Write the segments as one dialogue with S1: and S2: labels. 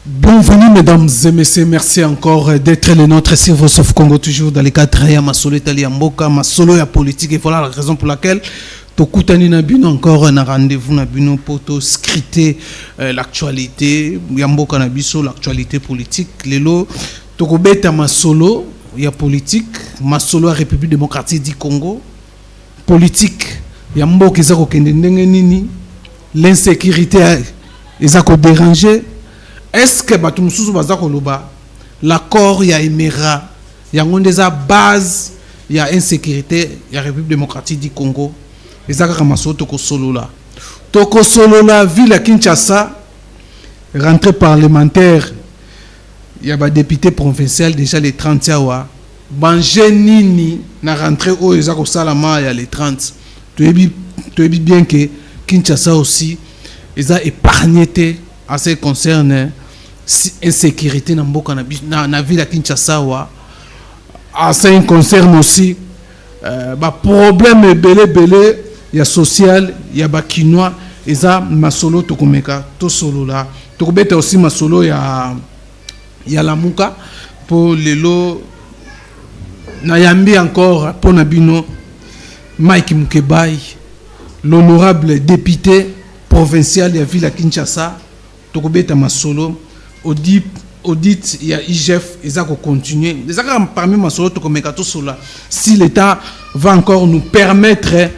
S1: Bienvenue mesdames et messieurs, merci encore d'être les nôtres sur Voice of Congo, toujours dans les cadres ya masolo Italie Mboka, masolo ya politique, et voilà la raison pour laquelle tokutani na bino encore un rendez-vous na bino pour scruter l'actualité ya Mboka na biso, l'actualité politique. Lelo tokobeta masolo ya politique, masolo ya République démocratique du Congo, politique ya Mboka ezako kende ndenge nini, l'insécurité ezako déranger. Est-ce que l'accord ya Emera ya ngondeza base ya insécurité ya République démocratique du Congo ezaka kamaso toko solo la ville à Kinshasa, rentrée parlementaire ya ba député provincial déjà les 30 yawa banje nini na rentrée o ezako salama ya les 30 tu es bien que Kinshasa aussi eza épargné à ce qui concerne insécurité na mboka na ville à Kinshasa wa à ce qui concerne aussi problème belé ya social ya ba kinois eza masolo tokomeka to solo la tokobeta aussi masolo ya lamuka pour lelo na yambi encore pour nabino Mike Mukebai, l'honorable député provincial ya ville à Kinshasa. Tokobeta masolo audit ya IGF ezako continuer ezaka parmi masolo tokomeka to sola si l'état va encore nous permettre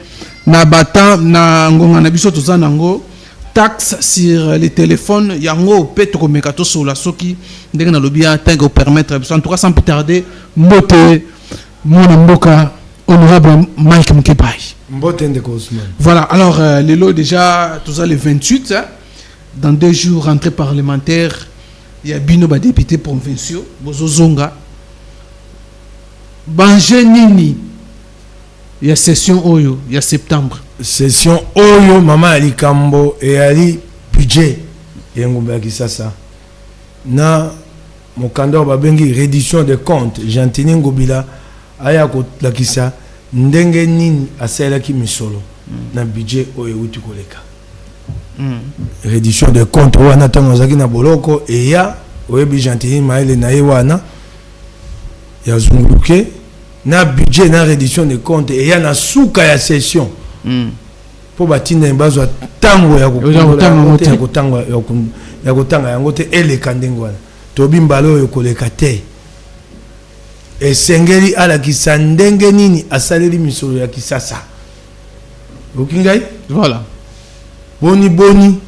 S1: na bata na ngonga na biso tozanango taxe sur les téléphones yango pe tokomeka to sola soki ndenge na lobia tango permettre en tout cas sans plus tarder mbote mona mboka honorable Mike Mukebai
S2: mbote ndeko Ousmane.
S1: Voilà, alors les lots déjà tous les 28 hein? Dans 2 jours, rentrée parlementaire, il y a bino ba député provinciaux, bozozonga. Banje nini, il y a session Oyo, il y a septembre.
S2: Session Oyo, maman Ali Kambo et Ali budget. Et on Kisasa. Na mokanda babengi reddition de comptes. Jantini Ngobila, aya ko lakisa ndenge nini asela ki misolo na budget Oyo uti koleka. Reddition de compte wana tango zaki na boloko et ya oyebi Jantini maele na yewana ya zunguluke na budget na reddition de compte et ya na suka ya session po batinda mbazwa tango ya kotanga yango te eleka ndenge wana tobi mbalo oyo koleka te esengeli alakisa ndenge nini asaleli misolo ya Kisasa okingai
S1: voilà
S2: boni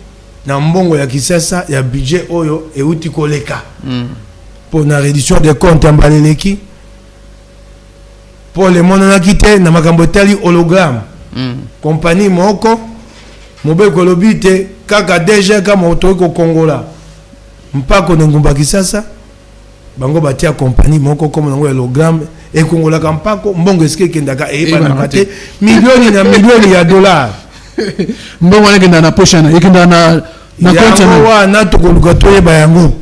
S2: na mbongo ya Kisasa ya budget oyo euti koleka pour na reddition de compte ambaleleki pour le monde na kite na makambo tali hologramme compagnie moko mobe kolobite kaka déjà kama otoko kongola mpako ngumba Kisasa bango batia compagnie moko comme nango hologramme e kongola kampako mbongo eske kendaka e ba na kate milioni na milioni ya dollars
S1: mbongo wana kenda na pocha na yekenda na compte na
S2: wana tokoluka toyeba yango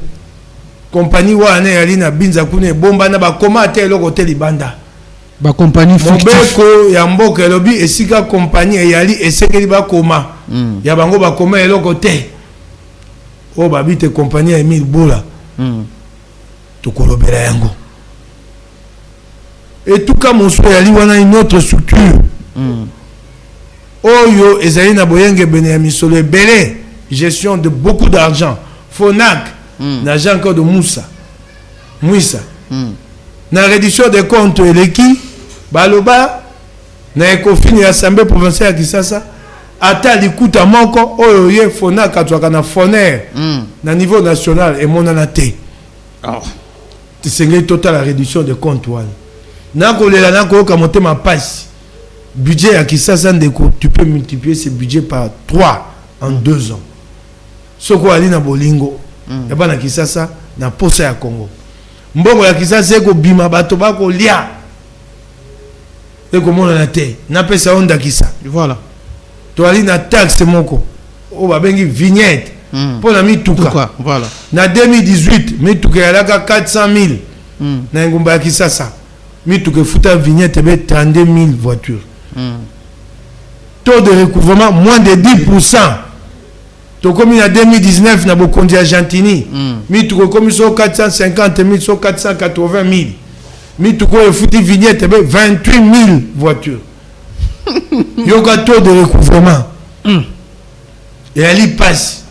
S2: compagnie wana yali na binza kuna bomba na bakoma te eloko te libanda
S1: ba compagnie fictif
S2: mobeko ya mboka elobi esika compagnie yali esekeli bakoma ya bango bakoma eloko te o babite compagnie ya Emile Bola tokolobela yango et tout cas mon soeur yali wana une autre structure Oyo ezali na boyenge bene ya misolo ebele gestion de beaucoup d'argent Fonac na Jean Claude Mouissa na reddition de comptes eleki baloba na ekofini ya assemblée provinciale ya Kisasa ata likuta moko oyo ye Fonac atwaka na Foner na niveau national emonana te tisengeli total la reddition de comptes wana na kolela na koyoka motema pasi budget à Kisasa ndeko tu peux multiplier ce budget par 3 en 2 ans. Soko ali na bolingo ya bana Kisasa na posa ya Congo. Mbongo ya Kisasa eko bima bato bako lia. Eko mona na te na pesa onda kisa.
S1: Voilà.
S2: To ali na taxe moko o babengi vignette pour la mituka.
S1: Voilà.
S2: Na 2018 mituka ya laka 400,000 na ngumba ya Kisasa. Mituka futa vignette be 32,000 voitures. Taux de recouvrement moins de 10%. tokomi na 2019 na bokonzi ya Argentini mituko komi so 450 000 so 480 000 mituko efuti vignette 28 000 voitures yoka taux de recouvrement et ali passe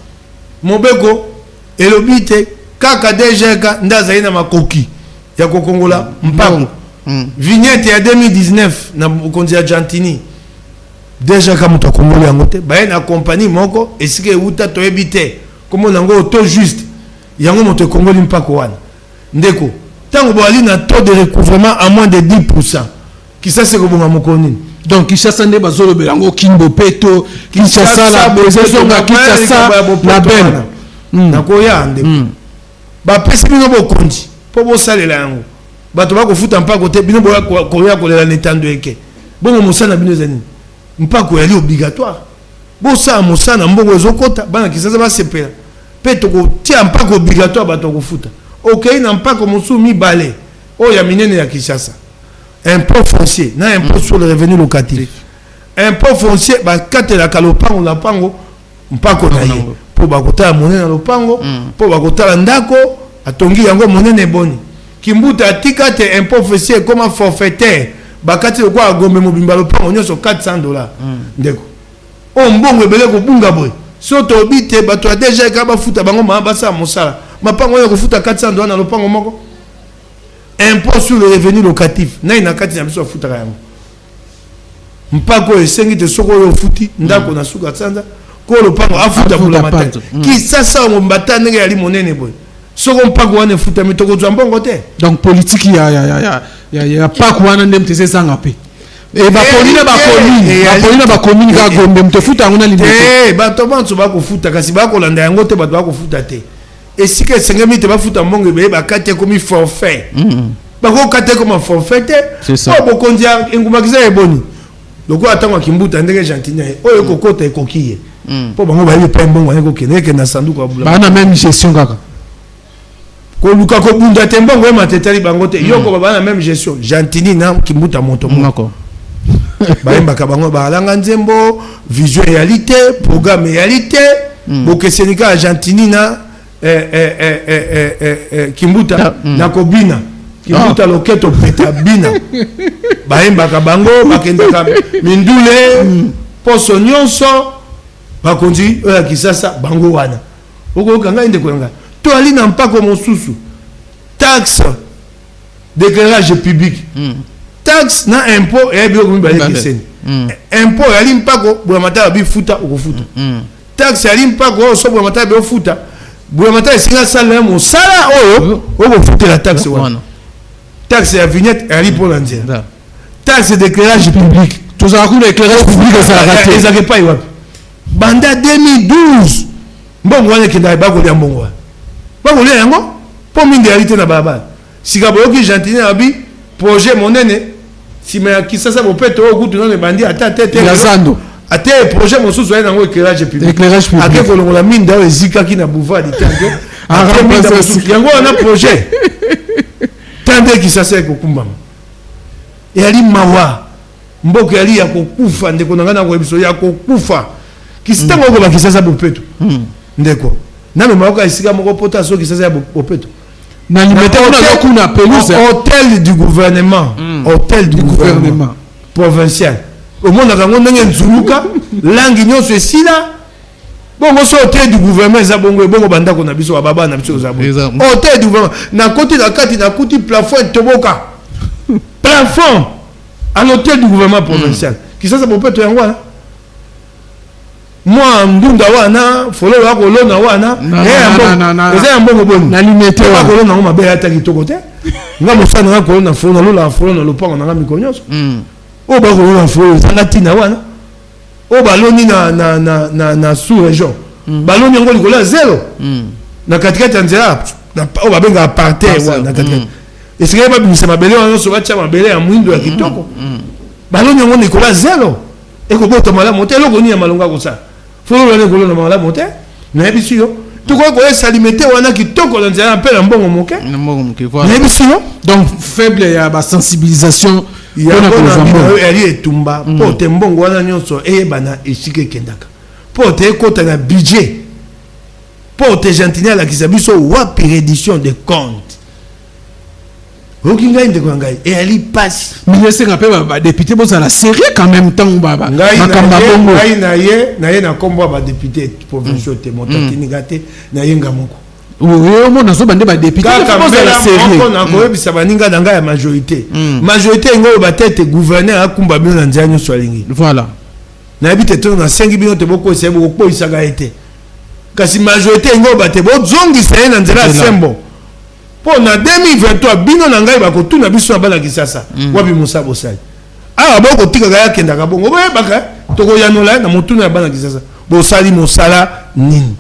S2: mobeko elobi te kaka DGK ndazali na makoki ya kokongola mpako vignette ya 2019 na bokonzi ya Argentini déjà comme tu as compris en côté bah une compagnie moko et ce que uta to ebité comme on a un taux juste yango moto congolais pas quoi ndeko tant que ali na taux de recouvrement à moins de 10% qui ça c'est comme mokoni
S1: donc Kinshasa nde bazolo belango kimbo peto Kinshasa la besoin nga Kinshasa la belle
S2: na koya ndeko ba pesi bino bokondi po bo salela yango bato ba ko futa mpa côté bino bo koya ko la netando eke bongo musana bino zani mpako yali obligatoire bosa mosana mbongo ezokota bana Kinshasa basepela pe tokotia mpako obligatoire bato kofuta okei na mpako mosusu mibale oyo ya minene ya Kinshasa impôt foncier na impôt sur le revenu locatif impôt foncier bakatelaka lopango na pango mpako na ye po bakotala monene na lopango po bakotala ndako atongi yango monene boni kimbuta atika te impôt foncier comme forfaitaire bakati kwa gombe mobimba lopango nyoso $400 ndeko o mbongo ebele ko bunga boy soto obite bato déjà ka bafuta bango mabasa mosala mapango yo kofuta $400 na lopango moko impôt sur le revenu locatif na ina kati na biso futa yango mpako esengi te soko yo futi ndako na suka tsanza ko lopango afuta bula matatu ki sasa ngo mbata ndenge yali monene boy soko mpako wane futa mitoko zwa mbongo te
S1: donc politique ya pas wana ndem tese sanga pe et ba polina ba commune ga gombe mtefuta ngona limite
S2: bato bantu ba ko futa kasi ba ko landa yango te bato ba ko futa te et si que sengami te ba futa mbongo be ba kate comme forfait ba ko kate comme forfait te o bokondia enguma kiza eboni loko atangwa kimbuta ndenge Argentine oyo kokota ekokiye po bango ba ile pa mbongo yako keneke na sanduku abula
S1: bana même gestion kaka
S2: ko luka ko bunda te mbongo matetali bango te yoko baba na même gestion Argentine na kimbuta moto
S1: moko
S2: baimba ka bango balanga nzembo vision réalité programme réalité bokesenika Argentine na kimbuta na kobina kimbuta loketo peta bina baimba ka bango bakenda ka mindule poso nyonso bakonzi oya Kinshasa bango wana oko kanga inde kolanga to ali na mpako mosusu taxe d'éclairage public taxe na impôt et bio komi bale kiseni impôt ali mpako bwa matala bi futa okofuta taxe ali mpako so bwa matala bi futa bwa matala singa sala mo sala oyo okofuta la taxe wana taxe ya vignette ali pour l'andia taxe d'éclairage public
S1: tout ça coup l'éclairage public ça a raté
S2: ils avaient pas eu banda 2012 mbongo wana kinda ba ko lia mbongo wana ba ko lia yango po mingi réalité na baba sika boyoki Argentine abi projet monene si mais Kinshasa bopeto okutu na bandi ata tete
S1: lazando
S2: ate projet mosusu wana ngo éclairage public ake ko longola minda ezika ki na boulevard itange ate minda mosusu yango wana projet tande Kinshasa ko kumbama yali mawa mboka yali ya kokufa ndeko nanga na ko ebiso ya kokufa kisitango ko ba Kinshasa bopeto ndeko na mema ko esika moko pota so Kinshasa ya bopeto
S1: na limité on a pelouse
S2: hôtel du gouvernement hôtel du gouvernement provincial au monde a kango ndenge nzuluka langi nyonso esila bongo so hôtel du gouvernement za bongo bongo bandako na biso baba na biso za bongo hôtel du gouvernement na côté na kati na kuti plafond toboka plafond à l'hôtel du gouvernement provincial qui ça bopeto yango wana moi ndunda wana fololo wako lona wana eza ya mbongo boni
S1: na limité
S2: wako lona ngoma be ata kitoko te nga mosana nga kolona fololo lola fololo lopango nga mikonyos o ba kolona fololo zanga tina wana o baloni na sous région baloni ngo likola zéro na katikati nzela o ba benga parterre wana katikati esike ba bimisa mabele wana so bacha mabele ya mwindo ya kitoko baloni ngo likola zéro eko bota mala mote loko ni ya malonga ko sa fololo wana kolona mala mote na ebisiyo tukwa ko salimete wana kitoko na nzela pe na mbongo moke
S1: voilà
S2: na ebisiyo
S1: donc faible ya ba sensibilisation
S2: ya ko ali etumba pote mbongo wana nyonso eyebana esike kendaka pote ekota na budget pour te gentiner la kisabiso wa pérédition de compte. Okinga inde ko ngai et ali passe.
S1: Mais c'est un peu député bon ça la série quand même temps baba.
S2: Makamba bongo. Ngai na ye na kombo ba député provinciaux te motatini gate na yenga moko.
S1: Oui, on a so bande ba député bon ça la série.
S2: On a ko bisa baninga danga ya majorité. Majorité ngo ba tête gouverneur akumba bino na nzanyo swalingi.
S1: Voilà.
S2: Na habite to na 5 bino te boko se boko isaga été. Kasi majorité ngo ba te bo zongi sa na nzela sembo. Pour na 2023 bino na ngai ba ko tuna biso na bala kisasa wapi musabo sai ah ba ko tika ga kenda ka bongo ba baka to ko yanola na mutuna ya bala kisasa bo sali mosala nini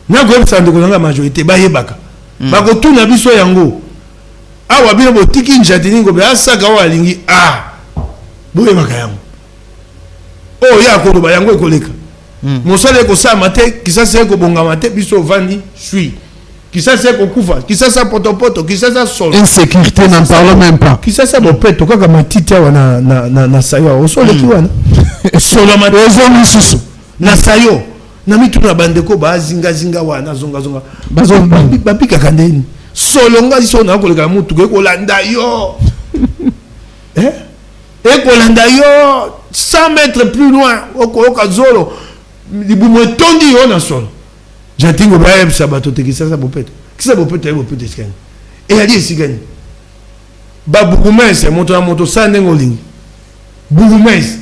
S2: na go sande ko nga majorité ba yebaka ba ko tuna biso yango awa bino bo tiki njatini ngo ba saka wa lingi bo yebaka yango oh ya ko ba yango ekoleka mosala ko sa mate kisasa ko bonga mate biso vandi sui qui ça c'est kokufa qui ça potopoto qui ça solo
S1: insécurité n'en parlons même pas
S2: qui ça bopeto kaka matita wana na sayo osolo ki wana solo matezo misusu na sayo na mitu na bandeko ba zinga wana zonga bazo babika kandeni solo ngazi so na koleka mutu ko landa yo kolanda yo 100 mètres plus loin okoka zolo libumo tondi yo na solo Jatingo baye sabato te kisasa bopeto. Kisa bopeto skani. Et ali esigani. Ba bukumese moto sande ngolingi. Bukumese.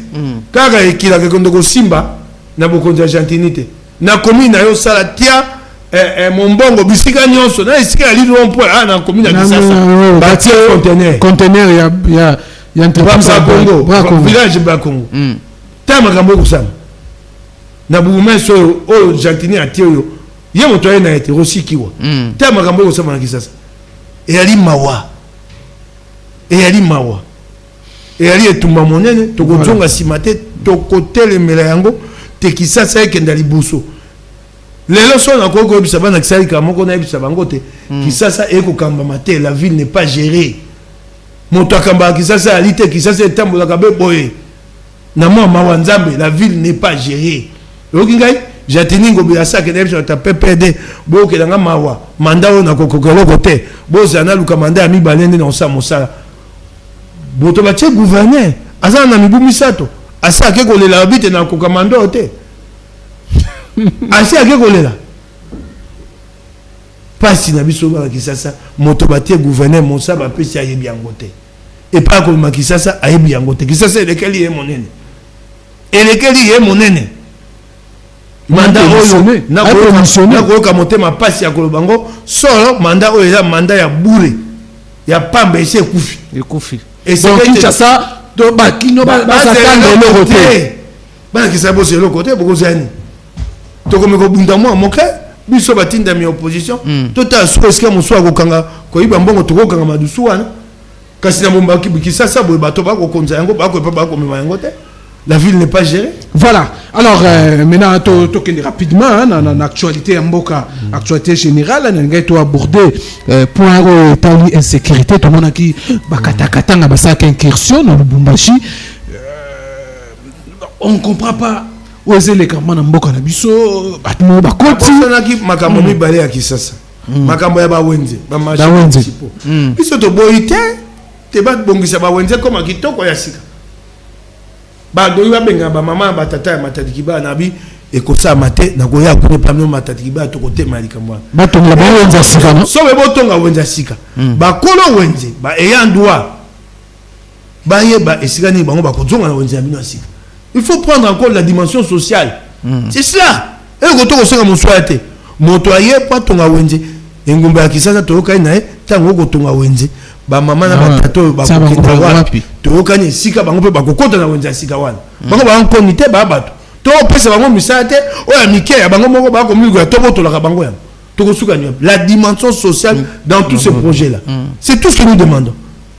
S2: Kaka ekila ke kondoko simba na bokonzi argentinité. Na commune yo sala tia mombongo bisika nyonso na esika ali rompo na commune kisasa. Ba tia
S1: conteneur ya entreprise
S2: Congo. Village ba Congo. Tama kambo kusama. Na bukumese o argentinien atio ye moto ye na été rosikiwa ta makambo ko sama na kisasa e ali mawa e ali etumba monene to ko zonga simate to ko telemela yango te kisasa ekenda libuso lelo so na ko bisa bana kisali ka moko na bisa bango te kisasa eko kamba mate la ville n'est pas gérée moto akamba kisasa ali te kisasa etambola ka be boye na mawa nzambe la ville n'est pas gérée okingai jatini ngobe ya sake na ta PPD bo ke nga mawa manda ona kokokelo kote bo zana luka manda ya mibalende na osa mosala boto ba che gouverneur azana na mibu misato asa ke kolela obite na kokamando te asa ke kolela pasi na biso ba kisasa moto ba te gouverneur mosa ba pesi ayebi yango te et pas ko makisasa ayebi yango te kisasa elekeli ye monene manda oyo na koyoka motema pasi ya kolobango solo manda oyo eza manda ya bure ya pamba esi ekufi
S1: Kinshasa to bakino bazatanga eloko te
S2: balakisa boso eloko te bokozani tokomi kobunda mwa moke biso batindami opposition totala soko esika mosu akokanga koyiba mbongo tokokanga madusu wana kasi na bombaki Kisasa boye bato bakokonza yango bakoyepa bakomema yango te. La ville n'est pas gérée.
S1: Voilà. Alors, maintenant, tu rapidement, dans l'actualité Mboka, actualité générale, on a abordé point de insécurité. Tout le monde a dit que bakata incursion dans le Bumbashi. On ne comprend pas où est les camans Mboka na biso, batmo bakoti.
S2: On a dit makambo mi balé à Kisasa. Makambo ya ba wenze, ba machi. Biso to boité, te bat bongisa ba wenze comme kitoko ya sika. Ba doiwa benga ba mama ba tata ya matatikiba na bi ekosa mate na koya ko pamno matatikiba to kote malika mwa
S1: ba tonga ba wenza sika no
S2: so we botonga wenza sika ba kolo wenze ba eyandwa ba yeba esika ni bango ba kozonga na wenza bino sika. Il faut prendre en compte la dimension sociale. C'est cela. Et ko to ko senga muswate moto aye pa tonga wenze engumba ya Kisasa to kai na tango ko tonga wenze ba mama na batato ba kokenda wapi to kanye sika bango pe bakokota na wenza sika wana bango ba nkomite ba bato to pesa bango misate oya mike ya bango moko ba ko migo to boto la bango ya to ko suka nyo la dimension sociale dans tous ces projets là c'est tout ce que nous demandons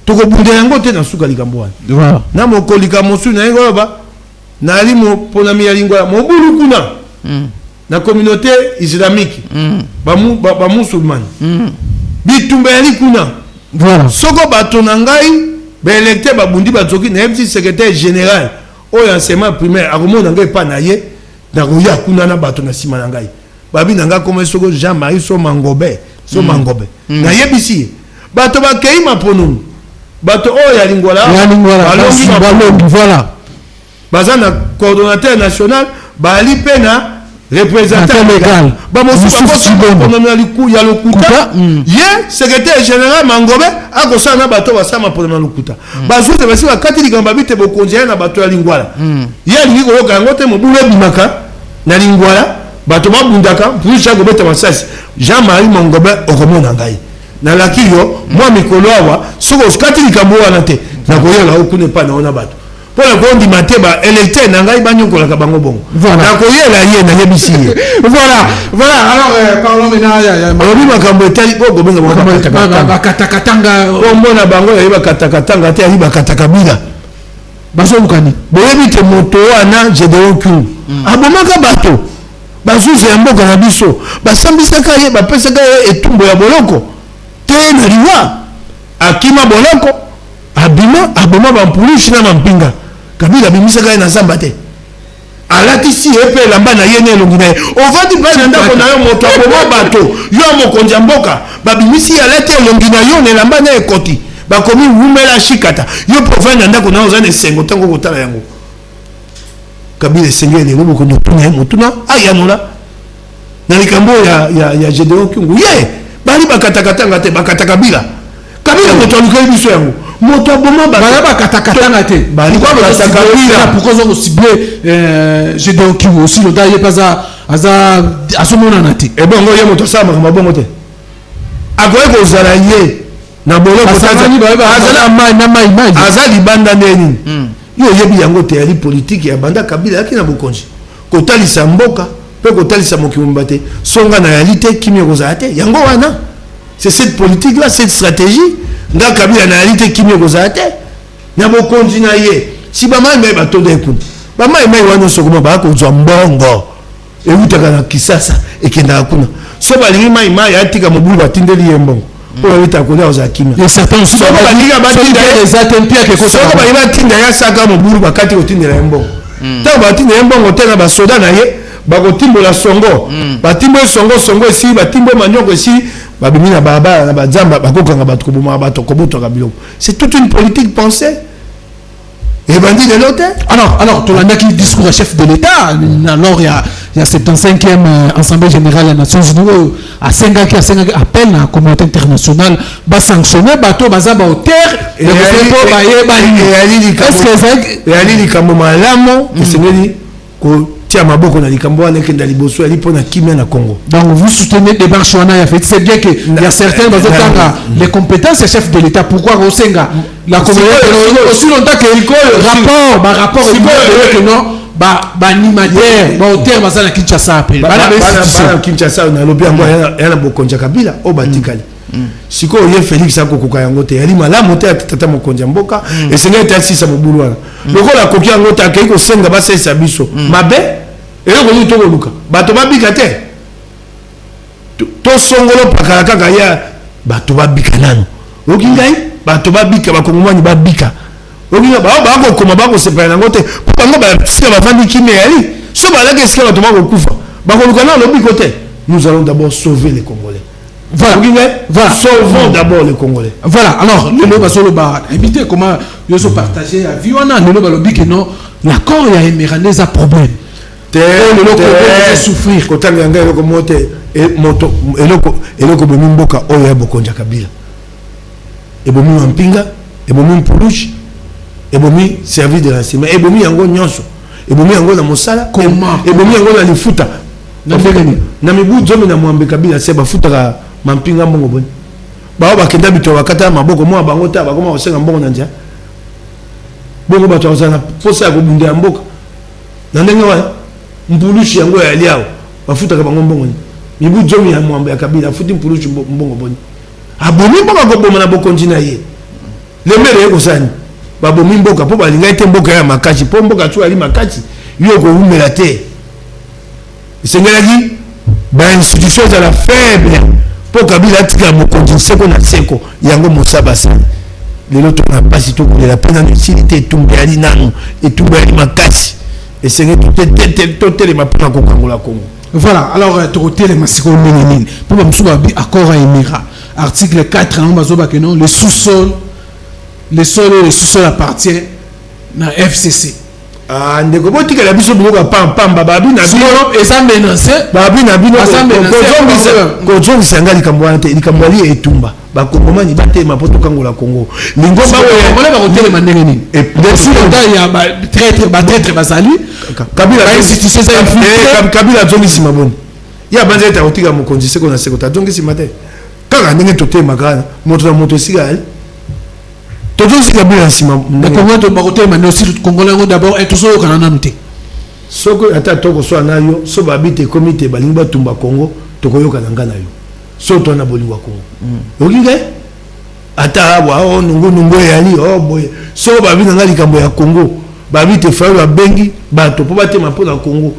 S2: to ko bunda yango te na suka likambo wana na mo ko likamo su na ngo ba na limo pona mi yalingo mo bulu kuna na communauté islamique ba musulman bitumba yali kuna.
S1: Voilà.
S2: Soko bato na ngai ba électeur ba bundi bazoki na petit secrétaire général au enseignement primaire akomo na ngai pa na ye na koya kuna na bato na sima na ngai babi nanga comme soko Jean-Marie so Mangobe na yebisi bato ba keima pono bato o ya lingwala
S1: voilà
S2: bazana coordonnateur national bali pena représentant légal ya lokuta ye secrétaire général Mangobe akosana bato basama pona lokuta bazote basi bakati likamba bite bokonzi na bato ya lingwala ye alingi koloka yango te mobulu ebimaka na lingwala bato babundaka plus chaque bete masasi Jean-Marie Mangobe okomona ngai na lakio moi mikolo awa soko skati likambo wana te na koyela okune pa na ona bato pour le compte mateba électeur na ngai banyokola ka bango bongo na koyela ye na yebisi
S1: voilà alors parlons maintenant ya
S2: obi makambo etali ko gobenga
S1: bakatakatanga
S2: omona bango ya bakatakatanga te ya bakatakabila
S1: bazolukani
S2: boyebi te moto wana Gédéon abomaka bato bazuze ya mboka na biso basambisaka ye bapesaka ye etumbo ya boloko te na liwa akima boloko aboma bampulushi na mampinga Kabila bimisaka ye na zamba te alatisi ye pe lamba na ye ne elongi na ye ovandi mpe na ndako na yo moto aboma bato yo mokonzi ya mboka babimisi alati elongi na yo na elamba na ekoti bakomi wumela shikata yo provani na ndako na yo oza na esengo ntango kotala yango Kabila esengi elelo bokondi otuna ye motuna ayanola na likambo ya Gédéon Kyungu ye bali bakatakatanga te bakatakabila Kabila moto alukeli biso yango moto aboma
S1: bakatakatanga te pourquoi ils ont ciblé Gédéon Kyungu aussi le gars aza asomonana te
S2: et bon ngoye moto sama kama bongo te akoye kozala ye na boloko aza libanda neni yo yebi yango te yali politique ya banda Kabila yaki na bokonzi kotalisa mboka pe kotalisa mokimba te songa na yalité kimi kozala te yango wana c'est cette politique là cette stratégie nga Kabila na yalité kimi kozala te na bokonzi na ye si bamai mai batonda ekuni bamai mai wana sokoma ba ko zwa mbongo ewutaka na Kisasa ekenda kuna so balingi mai atika mobulu batindeli ye mbongo pour éviter qu'on ait aux akimi
S1: et certains sont
S2: batinda ya saka mobulu bakati otindela mbongo tant batindela mbongo tena ba soda na ye bakotimbola songo batimbo songo esi batimbo manyoko esi babimi na baba na bazamba bakokanga bato koboma bato kobotoka biloko c'est toute une politique pensée et bandit de l'autre.
S1: Alors, tu as un discours à chef de l'État. Alors, il y a 75e Assemblée générale des Nations Unies à 5 ans qui appelle la communauté internationale à sanctionner bateau bazaba au terre et
S2: ali likambo malamo esengeli ko tia maboko na likambo wana kenda liboso ali pona kimia na Congo.
S1: Donc vous soutenez des marches wana ya fait c'est bien que il y a certains bazotanga les compétences des chefs de l'État pourquoi Rosenga la communauté aussi longtemps que rapport que non animateur au terre bazana Kinshasa appelle
S2: bana Kinshasa na lobi yango yana bokonja Kabila o batikali siko ye Félix akokoka yango te yali malamu te tata mokonja mboka esengeli te asisa mobulu wana lokola koki yango te akei kosenga basalisa biso mabe eloko nini tokoluka bato babika te tosongolo pakala kaka ya bato babika nano oki ngai bato babika bakongomani babika oki ngai bakokoma bakosepela nango te po bango basika bafandi kimia yali so balaki esika bato bakokufa bakoluka nano lobiko te nous allons d'abord sauver les Congolais.
S1: Voilà.
S2: Sauvons d'abord les Congolais.
S1: Voilà. Alors, le loba solo ba éviter comment ils ont partagé la vie. On a le loba lobi que non, l'accord il y a émérané un problème.
S2: Le loco va souffrir. Quand on a un loco monte et moto et loco bemi mboka oya bokonja Kabila. Et bomi mpinga, et bomi mpulushi, et bomi service de renseignement, et bomi yango nyonso, et bomi yango na mosala, et bomi yango na lifuta. Na mibu zomi na mwambe Kabila se bafutaka mampinga mbongo boni bao bakenda bito bakata maboko mwa bango ta bakoma osenga mbongo na ndia bongo bato ozana posa ko bunda mboka na ndenge wa mpulushi yango ya liao bafutaka bango mbongo ni mibu zomi ya mwambe ya Kabila futi mpulushi mbongo boni abomi mbongo ko boma na bokonji na ye le mere yeko sani babomi mboka po balinga ite mboka ya makachi po mboka tu ali makachi yo ko umela te Sengelagi, institution à la faible pour Kabila tika mokonzi seko na seko yango mosabasa lelo to na pasi to ko la peine de silité tumbe ali nanu et tumbe ali makasi et c'est que tout les mapona ko kangola Congo.
S1: Voilà, alors tu les massicos ménines. Pour me souvenir, accord à Émirat. Article 4, le sous-sol, le sol et le sous-sol appartient à FCC.
S2: Ah, ndeko botika la biso biloko pam bababi na bino
S1: eza menacé
S2: bababi na bino ko zongisa ngali kambwana te likambwali etumba bakongomani batema poto kangola Congo lingomba
S1: wala ba hôtel mandenge nini et bien ya ba traître bazali
S2: kabila institution za kabila zongisi maboni ya banza eta otika mokonzi seko na seko ta zongisi mate kaka ndenge totema kana moto na moto sigali toujours si la bien nsima
S1: mais comment to bakote mane aussi congolais d'abord et tout ça kana namuté
S2: soko ata toko so anayo so babite comité balingi batumba Congo tokoyoka na ngana yo so to na bolingwa Congo okinge ata wa nungu yali boye so babina ngali kambo ya Congo babite fayo abengi bato po batema po na Congo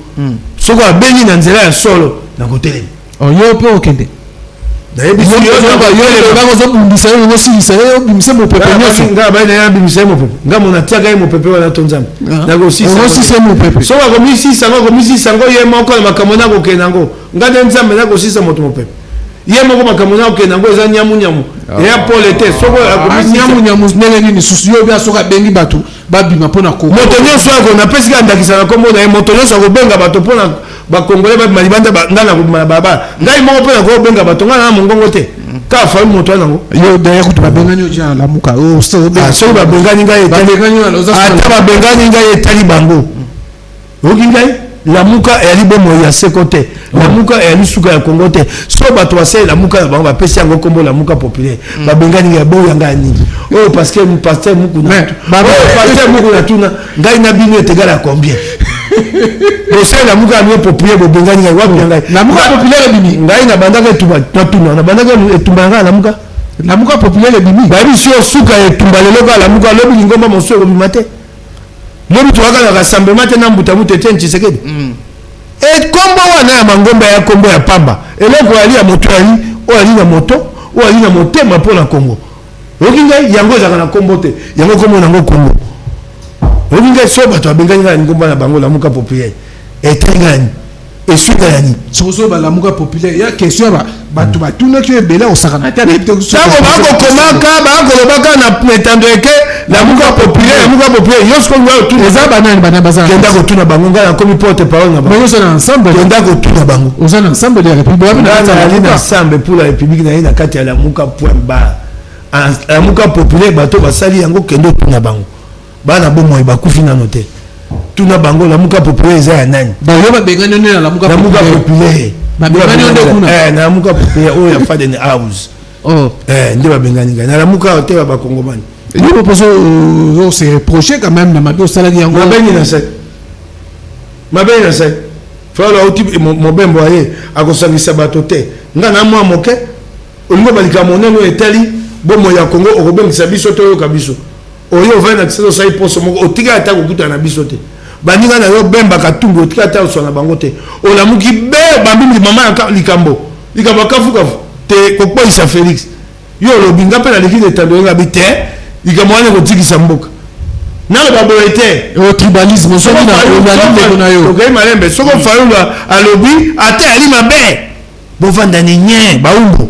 S2: soko abengi na nzela ya solo na kotelemi
S1: yo pe okende
S2: bakongole ba malibanda ngana ko baba ngai moko pe ko benga batonga na mongongo te ka fa moto nango
S1: yo daya ko babengani o jana lamuka o so
S2: ba bengani ngai ata ba bengani ngai tali bango okingai lamuka ya libomo ya sekote lamuka ya lisuka ya Congo te so bato basé lamuka na bango ba pesi yango kombo lamuka populaire ba bengani ngai bo yanga ni oh parce que pasteur mukuna pasteur mukuna tuna ngai na bino etegala combien c'est la muka mieux populaire de Bengani ngai wapi ngai la muka populaire bimi ngai na bandaka etumba tuna na bandaka etumba ngai la muka populaire bimi ba biso suka etumba lelo ka la muka lobi ngomba moso ko bimate lobi to waka na rassemblement te na mbuta mutete Tshisekedi et kombo wana ya mangomba ya kombo ya pamba eloko ali ya moto ali o ali na moto o ali na motema pour la Congo okingai yango za na kombo te yango kombo nango Congo olinga so bato abengani ngani ngomba na bango la muka populaire etengani esuka yani
S1: sozo ba la muka populaire ya question ba bato batuna ki ebela osakana ta na
S2: bito so bako komaka bako lobaka na metando eke la muka populaire yosko ngwa tu
S1: eza banani bana bazana
S2: kenda ko tuna bango ngana komi porte parole na bango
S1: so na ensemble
S2: kenda ko tuna bango
S1: ozana ensemble ya république
S2: na ensemble pour la république na ina kati ya la muka point ba la muka populaire bato basali yango kendo tuna bango bana bomo bakufi na note tuna bango la muka populaire za ya nani
S1: ba yo ba bengani na la muka
S2: populaire
S1: ba bengani onde kuna
S2: na muka populaire o ya Faden House nde ba bengani na la muka hotel ba kongomani
S1: yo proposo o se reprocher quand même na mabio salaki yango
S2: mabeni na sai fala oti mobembo aye akosangisa bato te ngana mwa moke olingo balika moneno etali bomo ya Congo okobengisa biso to yo kabiso oyo va na kiso sai poso moko otika ata kokuta na biso te baninga na yo bemba katumbu otika ata osona bango te olamuki be bambimbi mama ya likambo kafuka te kokpoisa Félix yo lobinga pe na likide tando nga bite likamwana kotikisa mboka nalo baboete
S1: o tribalisme so na yo
S2: okay malembe soko fayula alobi ata ali mabe bovanda ni nye baumbo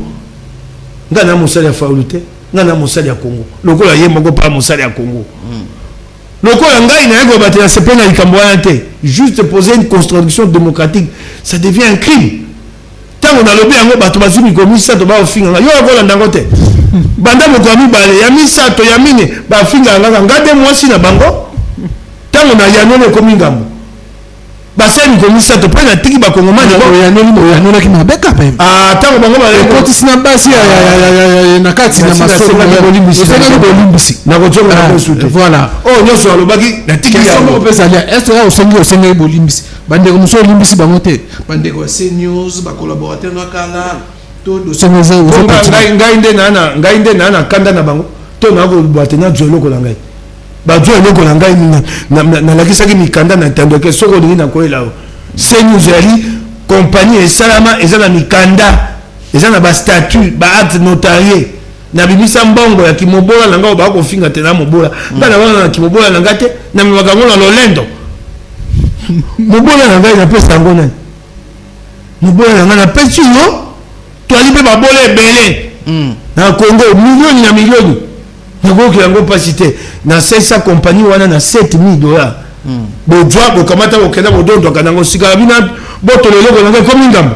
S2: ngana musali ya faulute ngana musali ya Congo lokola ye moko pa musali ya Congo lokola ngai na yego batela sepena likambo wana te juste poser une construction démocratique ça devient un crime tango na lobi yango bato bazumi komisa to ba ofinga yo akola ndango te banda moko ami bale ya misato ya mine ba finga ngaka ngade mwasi na bango tango na yanone komingambo baseni komisa to pena tiki ba kongomani
S1: yanone ki mabeka pe
S2: tango bango ba
S1: ekoti sina basi ya na kati na masoko bolimbisi
S2: na kotonga na bosuto
S1: voilà
S2: nyoso alobaki na tiki ya
S1: ngo pesa lia est là osengi bolimbisi bande ko muso limbisi bango te bande ko news ba collaborateur na kala to do sengoza ngai nde na kanda na bango to na ko batena jolo ko ngai ba jolo ko ngai na lakisaki mikanda na tando ke soko lingi na koela c'est nous ali compagnie et salama ezana mikanda ezana ba statut ba acte notarié na bimisa mbongo ya kimobola na ngao ba ko finga tena mobola ngana wana na kimobola na ngate na miwakango na lolendo mobola na ngai na pesa ngo nani
S2: mobola na na pesi yo to ali pe ba bolé belé na Congo millions na millions na goki yango pasité na ça compagnie wana na $7,000 bo doit bo kamata bo kenda bo dondo kana ngo sika bina boto lelo ko na komi ngam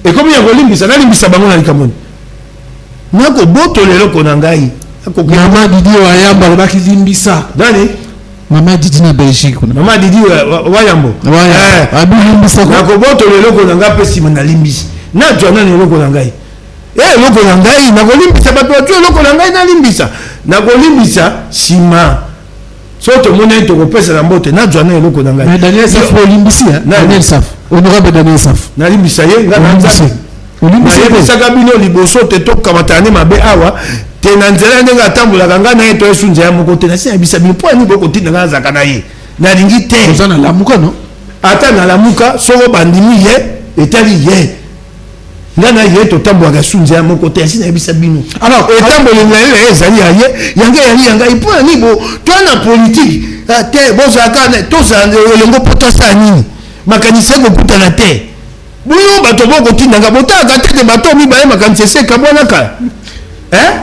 S2: e komi yango limbisa na limbisa bango na likamoni na ko boto lelo ko na ngai ko
S1: Mama Didi wa Yamba ba ki limbisa
S2: dani
S1: Mama Didi na Belgique
S2: Mama Didi wa Yambo
S1: abi limbisa
S2: na ko boto lelo ko na nga pesi na limbisa na jona lelo ko na ngai loko na ngai na kolimbisa bato tu loko na ngai na limbisa na kolimbisa sima soto mona to ko pesa na mbote na jona loko na ngai
S1: mais Daniel Saf limbisi Daniel Saf honorable Daniel Saf
S2: na limbisa ye nga na nzambe limbisa ka bino liboso te to kamatane mabe awa te na nzela ndenga tambola kanga na eto esunja ya moko te na se bisa bi po ni boko tinga nga zaka na ye na lingi te
S1: ozana lamuka no
S2: ata na lamuka soko bandimi ye etali ye ngana ye to tambo ga sunja moko te asina bisa bino alors tambo le ezali ye yanga ipo ni bo to na politique te boza kana to za lengo potasa nini makanisa ko kutana te buyo bato boko tinanga botaka te bato mi baye makanisa se kabona ka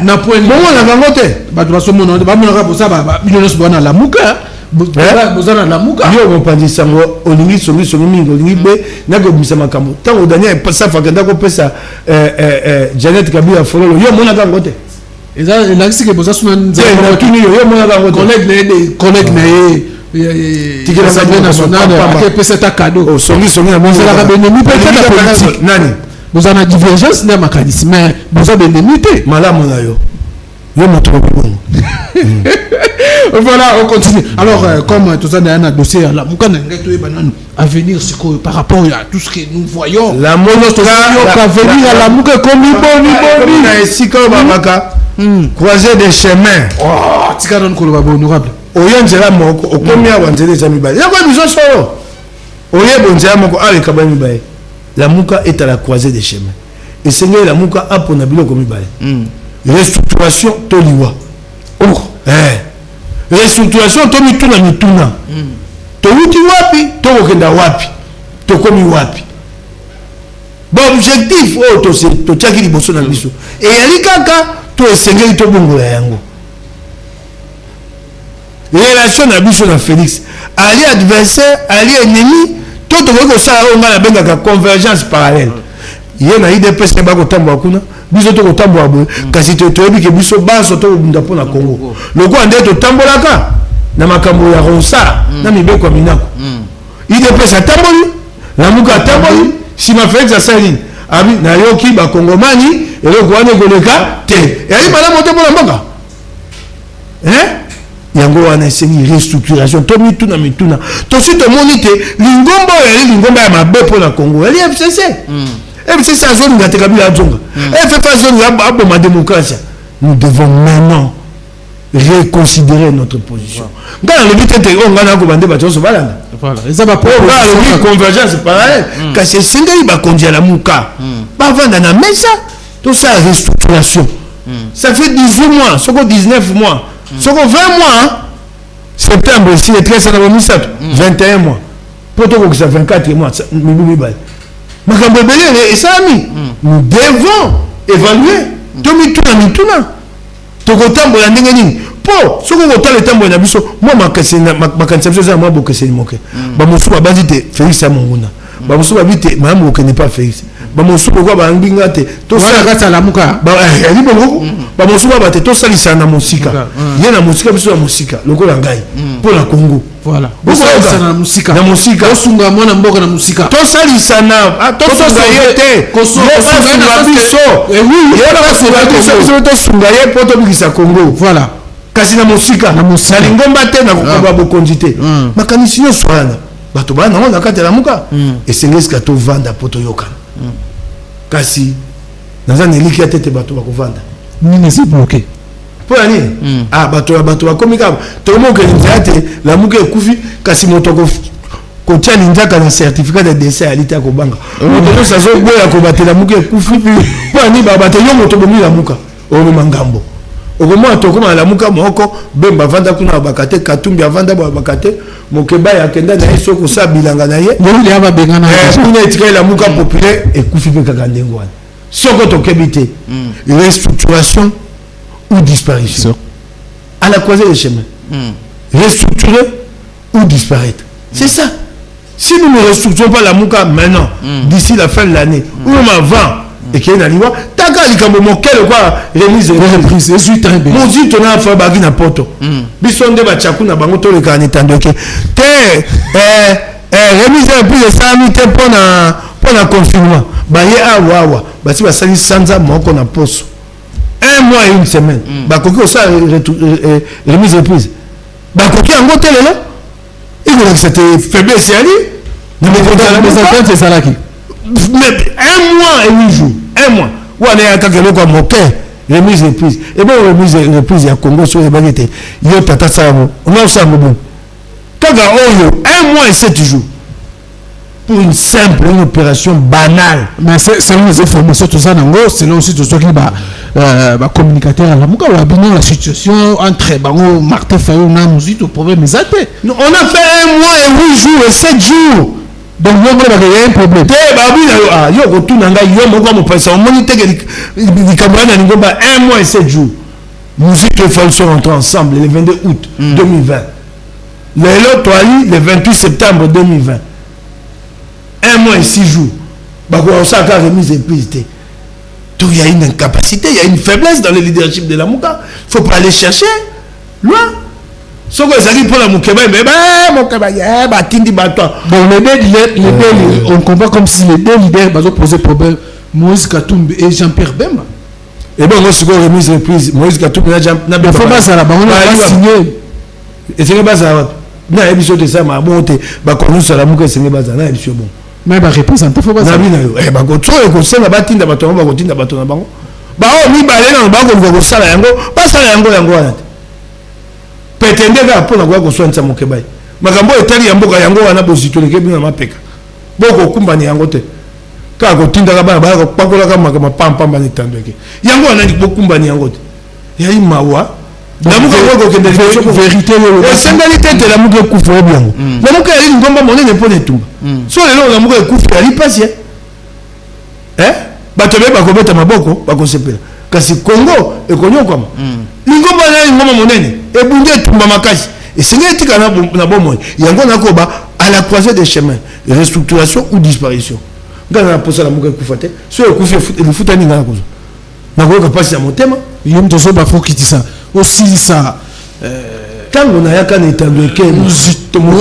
S1: na point
S2: bon na bango te
S1: bato basomono ba mona ka bosa ba bino no bona la muka bozana la muka
S2: yo bopandisa ngo olingi songi mingi olingi be nako bisa makambo tango Daniel pasa fakenda ko pesa Janet Kabila fololo yo mona ka ngote
S1: eza lakisi ke boza suna
S2: nzela tuni yo mona ka ngote
S1: collègue na ye
S2: tikela
S1: l'Assemblée nationale ake pesa ta cadeau
S2: songi na
S1: bozala ka benemi pe ta politique
S2: nani
S1: bozana divergence na makanisi mais boza benemi te
S2: malamu na yo moto bongo.
S1: Voilà, on continue. Alors, comme tout ça, il y a un dossier, la Moukane à venir par rapport à tout ce que nous voyons.
S2: La monostosie
S1: à venir à la Moukane comme
S2: croiser des chemins.
S1: Oh, tu as honorable.
S2: Oyenzela moko, okomia wanzele za mibaye. Ya kwa biso solo. Oyebonzela moko avec kabani mibaye. La Mouka est à la croisée des chemins. Et Seigneur la Mouka a pour nabilo comme mibaye. Restructuration toliwa. Oh, restructuration to mituna to wuti wapi to okenda wapi to komi wapi bon objectif to tiaki liboso na biso e yali kaka to esengeli to bongola yango relation na biso na Félix ali adversaire ali ennemi to ko sala o ngala benga convergence parallèle ye na IDPS ba ko tambo kuna biso to ko tambo abo kasi to yebi ke biso baso to bunda pona Congo loko ande to tambolaka na makambo ya Ronsa na mibeko minako IDPS atamboli la Muka atamboli sima Félix Asalin abi na yoki ba kongomani eloko wane goleka te yali bana moto pona mboka yango wana esengi restructuration to mituna to sito monite lingombo ya mabe pona Congo yali FCC FCC a zone ngate Kabila Zonga FFA zone abo ma démocratie. Nous devons maintenant reconsidérer notre position. Dans le but on ngana ko bande bato so balanga.
S1: Voilà, ça va
S2: pour la convergence parallèle car c'est singai ba kondia la muka. Ba vanda na mesa tout ça restructuration. Ça fait 18 mois, soko 19 mois, soko 20 mois. Septembre ici le 13 novembre 21 mois. Poto ko ça 24 mois mibu bal. Et ça, nous devons évaluer. Mituna. Tokotambo la ndengeni. Po, soko kotala tambo na biso, moi ma conception ça moi bokese ni moke. Ba mosuba bazite Félix Amonguna. Ba mosuba bite mamu okene pas Félix. Ba mosuba kwa ba nginga te.
S1: To sala kata la muka.
S2: Ba ali bongo. Ba mosuba bate to salisa na musika. Ye na musika biso na musika, lokola ngai. Pour la Congo.
S1: Voilà. Bosalisa na musika.
S2: Na musika.
S1: Osunga mwana mboka na musika.
S2: To salisa na to sunga yete. Kosunga biso. Oui, to sunga ye poto bikisa Congo.
S1: Voilà.
S2: Kasi na musika. Na lingomba te na kokoba bokonzi te. Makanisi yo swana. Bato bana na kati la muka. Esengeska to vanda poto yoka. Kasi nazana eliki tete bato bakovanda.
S1: Nini c'est bloqué.
S2: Pour aller bato bakomika to mo ke nzate la muke ekufi kasi moto ko tia ninjaka na certificat de décès alita ko banga moto ça zo boya ko batela muke ekufi pour ani ba batela moto bomi la muka o mangambo au moment tokoma la muka moko bemba vanda kuna bakate katumbi avanda bakate mokeba ya kenda na yeso ko sa bilanga na ye
S1: il y a bengana
S2: kuna etika la muka populaire et kufi pe kakandengo wana soko tokebite restructuration ou disparition à la croisée des chemins restructurer ou disparaître c'est ça. Si nous ne restructurons pas la muka maintenant d'ici la fin de l'année ou même avant et qu'il y a une loi, taka likambo mokel quoi remise reprise et suite un mon dit on a fait bagi na poto bisonde ba chaku na bango to le kan etando ke te remise reprise ça mi te pona confinement ba ye awa ba si ba sali sanza moko na poso un mois et une semaine ba koki ça remise reprise ba koki ango tele là il faut que c'était faiblesse ali mais
S1: c'est ça là qui
S2: mais un mois et 8 jours un mois ou on est à quelque chose moqué remise reprise et bon remise reprise ya Congo sur les baguettes yo tata ça on a ça bon kaga oyo un mois et 7 jours pour une simple opération banale
S1: mais c'est une information tout ça nango c'est là aussi tout ce qui va communicateur à la muka ou bien la situation entre bango Martin Fayou na muzito problème exacté
S2: on a fait un mois et 8 jours et 7 jours.
S1: Donc, il y a un problème.
S2: Yo retourne en yo moko mo pesa monite que camarade n'ingomba un mois et 7 jours. Musique et folk sont entrés ensemble le 22 août 2020. Le 28 septembre 2020. Un mois et 6 jours. Bah quoi ça a remise et prise. Donc il y a une incapacité, il y a une faiblesse dans le leadership de la Mouka. Il ne faut pas aller chercher loin. Ce que ça pour la Moukeba, mais Moukeba,
S1: bon, les deux, on comprend comme si les deux leaders ont posé problème. Moïse Katumbi et Jean-Pierre Bemba.
S2: Et bon, moi, c'est quoi remise reprise Moïse Katumbi n'a
S1: pas ça là-bas, on a signé.
S2: Et c'est pas ça. Na émission de ça, ma bonté, bah quand nous sommes la Mouka, c'est pas ça, na émission bon.
S1: Mais bah représentant, faut pas ça.
S2: Eh bah quand trop, quand ça, bah tinda bah ton, bah quand tinda bah ton, bah bah oh mi bah là, bah quand vous ça là yango, pas ça là yango là. Petendeka pona kwa kuswanza Mokebai makambo etali ya mboka yango wana bozitoleke bina mapeka boko kumbani yango te ka ko tinda ka bana ba ko pakola ka makama pampamba ni tandeke yango wana ndi bokumbani yango te ya imawa na muka ko kende vérité le sengali tete la muka kufa bien la muka ali ngomba monene pone tumba so lelo la muka kufa ali pasi bato be bakobeta maboko bakosepela kasi Congo ekonyo kama lingomba na ngoma monene ebunde tumba makasi et c'est n'etika na bomo yango nakoba à la croisée des chemins restructuration ou disparition ngana posa la muka kufate so ekufi le futani ngana kozo nakoka pasi ya motema
S1: yom tozo ba fokiti ça aussi ça
S2: tango na yaka na itandeke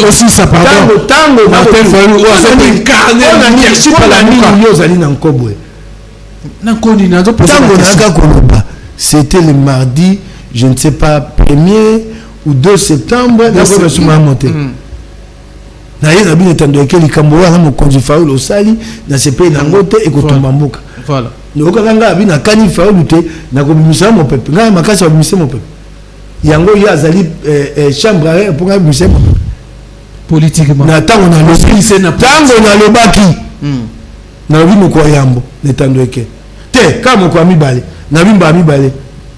S1: aussi ça pardon
S2: tango na
S1: Fayou ou c'est incarné
S2: on a ci pas la mini yo zali na nkobwe
S1: na koni na zo posa
S2: tango na yaka koloba c'était le mardi je ne sais pas 1er ou 2 septembre d'accord sur ma montée na yena bien itandeke likambo wana mokonzi Fayou lo sali na sepe na ngote ekotomba mboka
S1: voilà
S2: noka kanga abina kani Fayou te na kobimisa mo pepe nga makasi abimisa mo pepe yango ya azali chambre à air pour abimisa mo pepe
S1: politiquement
S2: na tango na lobaki na bino kwa yambo netandeke te kama kwa mibale na bimba mibale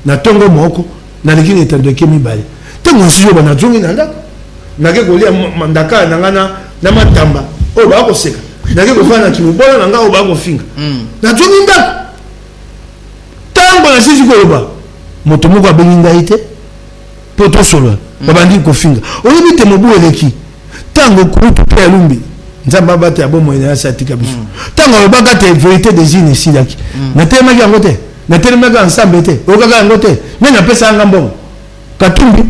S2: na tongo moko na likini netandeke mibale tango siyo bana zongi na ndako nake kolia mandaka na ngana na matamba o ba ko seka nake ko fana kibola na ngao ba ko finga na zongi ndako tango na sisi ko ba moto moko abelinga ite poto solo babandi ko finga o yibite mobu eleki tango kutu pe lumbi nzamba bate ya bomo ina satika biso tango baka te vérité des îles ici laki na tema ki ngote na tema ka ensemble te o kaka ngote na pesa ngambongo Katumbi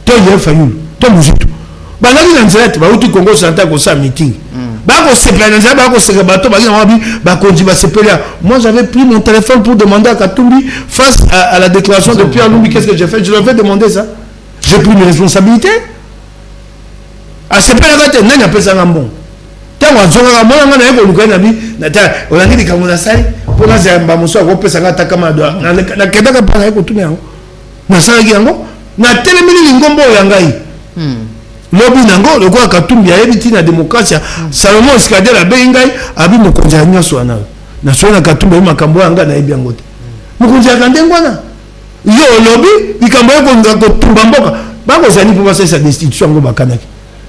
S2: to ye Fayou to muzito banaki na nzete ba uti Congo Santa ko sa meeting ba ko sepela na nzaba ko seka bato ba na wabi ba konji ba sepela. Moi j'avais pris mon téléphone pour demander à Katumbi face à la déclaration de Pierre Lumbi qu'est-ce que j'ai fait, je lui avais demandé ça, j'ai pris mes responsabilités. A sepela kate nani apesa ngambongo tango azonga mona ngana yeko lukana bi na ta olangidi kamona sali pona zamba muso ko pesa ngata kama do na kedaka pana yeko tuna yango na sali yango na telemini lingombo yangai lobi nango lokwa Katumbi ayebiti na démocratie Salomon Skadela bengai abi mokonzi ya nyoso wana na sona Katumbi makambo yanga na yebi yango te mokonzi ya kandengwana yo lobby likambo ko tumba mboka ba ko zani pour passer sa destitution ngo bakanaki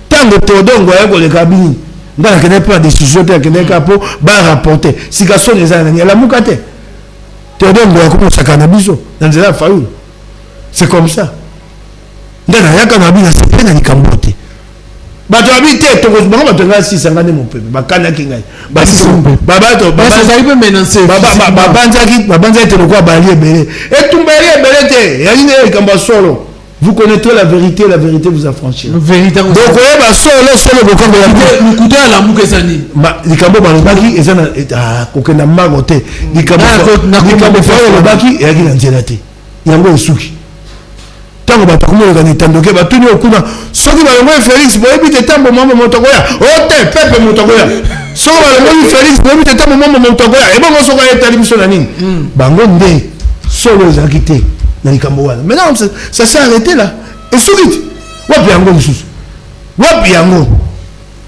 S2: tango todongo ya ko le kabini ngana kene pas décision te kene ka po ba rapporter sika son les années la mukate todongo ya ko sakana biso dans la faulu c'est comme ça ndana yaka na bina c'est pena likambote bato abite to ko bango bato ngasi sangane mo pepe bakanaki ngai babato babanzaki te lokwa bali ebele etumbeli ebele te yaline likambo solo. Vous connaîtrez la vérité vous affranchira. Vérité. Donc oyeba solo bokongo ya
S1: mukuta la mukezani.
S2: Likambo balobaki ezana kokenda mago te. Likambo fa balobaki yaki na nzela te. Yango esuki. Tango batakumoloka ni tandoke batuni okuna soki balongo Félix boyebi te tambo mama motokoya. Ote pepe motokoya. Soki balongo Félix boyebi te tambo mama motokoya. Ebo mosoko ya etali biso na nini? Bango nde solo ezaki te. Maintenant, ça s'est arrêté là. Et sourit. Wapi yango mususu. Wapi yango.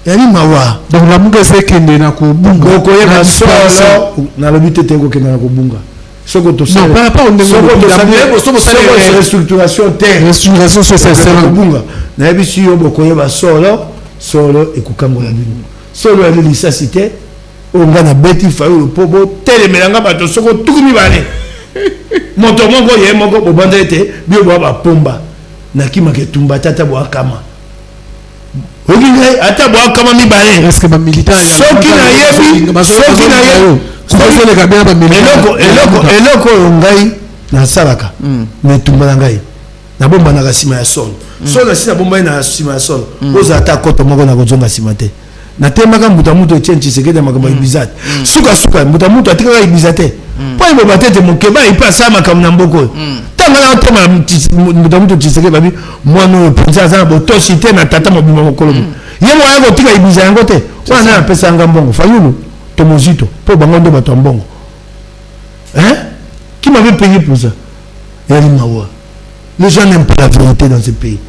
S2: Yani mawa.
S1: Donc la munga c'est kende na ko bunga.
S2: Ko yeba solo na lobité te ko kende na ko bunga. Soko to
S1: non, par rapport au
S2: restructuration terre.
S1: Restructuration sociale
S2: ko bunga. Na yebi si yo boko yeba solo e ko kango la bingo. Solo ya lisacité o ngana beti fa yo pobo telemelanga bato soko tukumi bale. Moto moko ye moko bobanda ete bio baba pomba nakima ke tumba tata bo akama oginga ata bo akama mi bale
S1: est-ce que ba militant ya
S2: soki na yebi
S1: le kabia ba militant
S2: eloko ngai na salaka me tumba na ngai na bomba na kasima ya solo solo sina bomba na sima ya solo oza ata koto moko na kojonga simate na temaka mutamuto echenchi sekeda makamba ibizate suka mutamuto atika ibizate po ibo batete mokeba ipasa makambo na mboko tanga na tema mutamuto chiseke babi mwana penza za botoshi te na tata mobima mokolo yemo yango tika ibiza yango te wana na pesa ngambongo fayulu to mozito po bango ndo bato mbongo qui m'avait payé pour ça yali mawa les gens n'aiment pas la vérité dans ce pays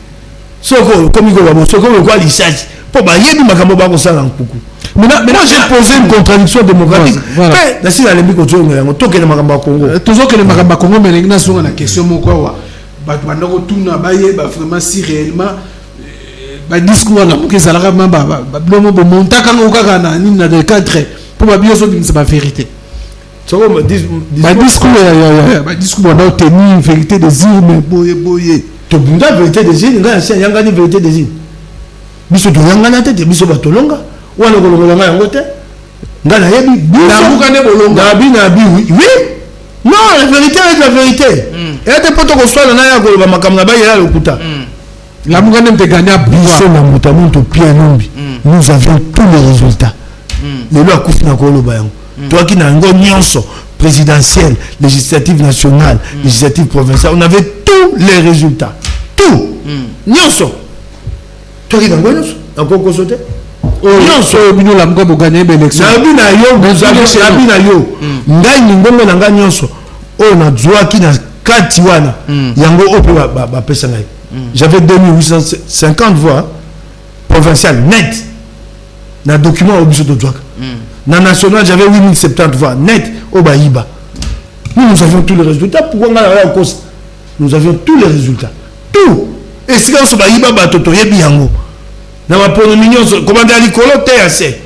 S2: soko comme iko babo soko ko lisasi pour ba yebi makambo ba ko sala nkuku. Maintenant j'ai posé une contradiction démocratique. Mais na si la lembi ko zonga yango tokena makambo Congo.
S1: Toujours que le makambo Congo mais na songa na question moko wa ba bandako tuna ba yeba vraiment si réellement ba discours na ko ezalaka mamba ba blomo bo montaka ngokaka na ni na de cadre pour ba bio so bimisa ba vérité.
S2: Soko
S1: ba discours on a tenu une vérité des îles boye
S2: to bunda vérité des îles nga si yanga ni vérité des îles. Biso to yanga na tete biso batolonga wana kolonga nga yango te ngana yebi
S1: biso muka ne bolonga
S2: na bi oui non la vérité est la vérité et te poto ko swala na ya koloba makambo na ba yela lokuta
S1: la muka ne te gagner
S2: biso na mutamuntu pia nombi nous avions tous les résultats le loi kufina koloba yango toi qui na ngo nyonso présidentielle législative nationale législative provinciale on avait tous les résultats tout nyonso toi qui na ngo nyonso encore sauter
S1: non so bino la mko gagner élection
S2: na yo na yo ngai ningongo na ngai nyonso o na zwa ki na kati wana yango ope ba pesa ngai j'avais 2850 voix provinciales net na document obiso de zwa na national j'avais 8070 voix net au baïba nous avions tous les résultats pourquoi on a cause nous avions tous les résultats tout et si on se baïba ba toto yebi yango na mapono mignon commandant Nicolo TAC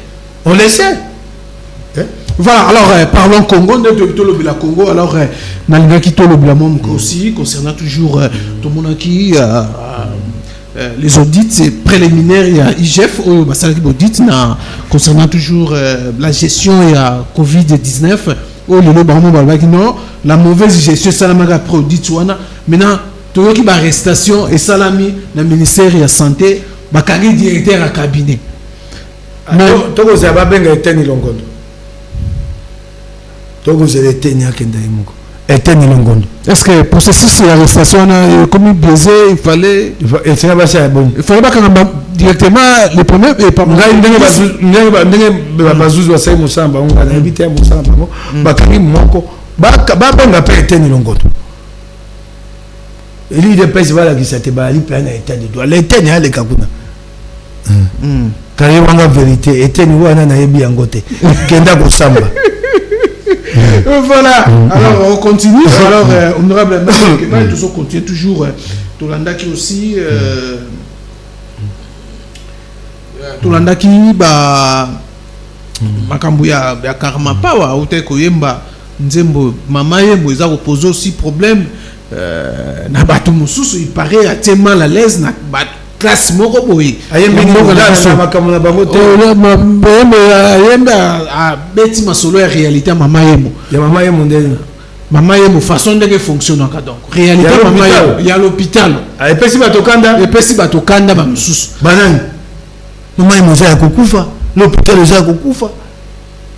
S2: on le sait
S1: voilà alors parlons Congo de la Congo alors nalingaki to le blamom aussi concernant toujours tout le monde qui les audits préliminaires il y a IGF ou basalaki audit na concernant toujours la gestion et Covid-19 au lelo bango balaki non la mauvaise gestion salamaka produit wana maintenant toyoki ba arrestation et salami na ministère de la santé bakagi directeur à cabinet
S2: toko za babenga eteni longondo toko za eteni akenda imoko eteni longondo
S1: est-ce que processus d'arrestation comme biaisé il fallait pas directement les premiers et pas
S2: ngai bazuzu basai musamba nga na ebite musamba ngo bakagi moko babenga pe eteni longondo eli de pèse bala ki sate bali pe na état de droit l'éteni ale kakuna kare wanga vérité eteni wana na yebi yango te kenda ko samba
S1: Voilà. Alors, on continue. Alors, honorable, on continue toujours. Tolandaki aussi. Tolandaki, makambu ya karma pawa ute koyemba nzembo mama yembo eza opposé aussi problème na bato mususu il paraît assez mal à l'aise na classe moko boy
S2: ayembi na makambu na bango te
S1: ayemba a beti masolo ya réalité ya mama yembo
S2: ndeni
S1: mama yembo façon ndenge fonctionne donc réalité mama yembo ya l'hôpital
S2: epesi bato kanda ba mususu
S1: banani
S2: mama yembo za kokufa l'hôpital za kokufa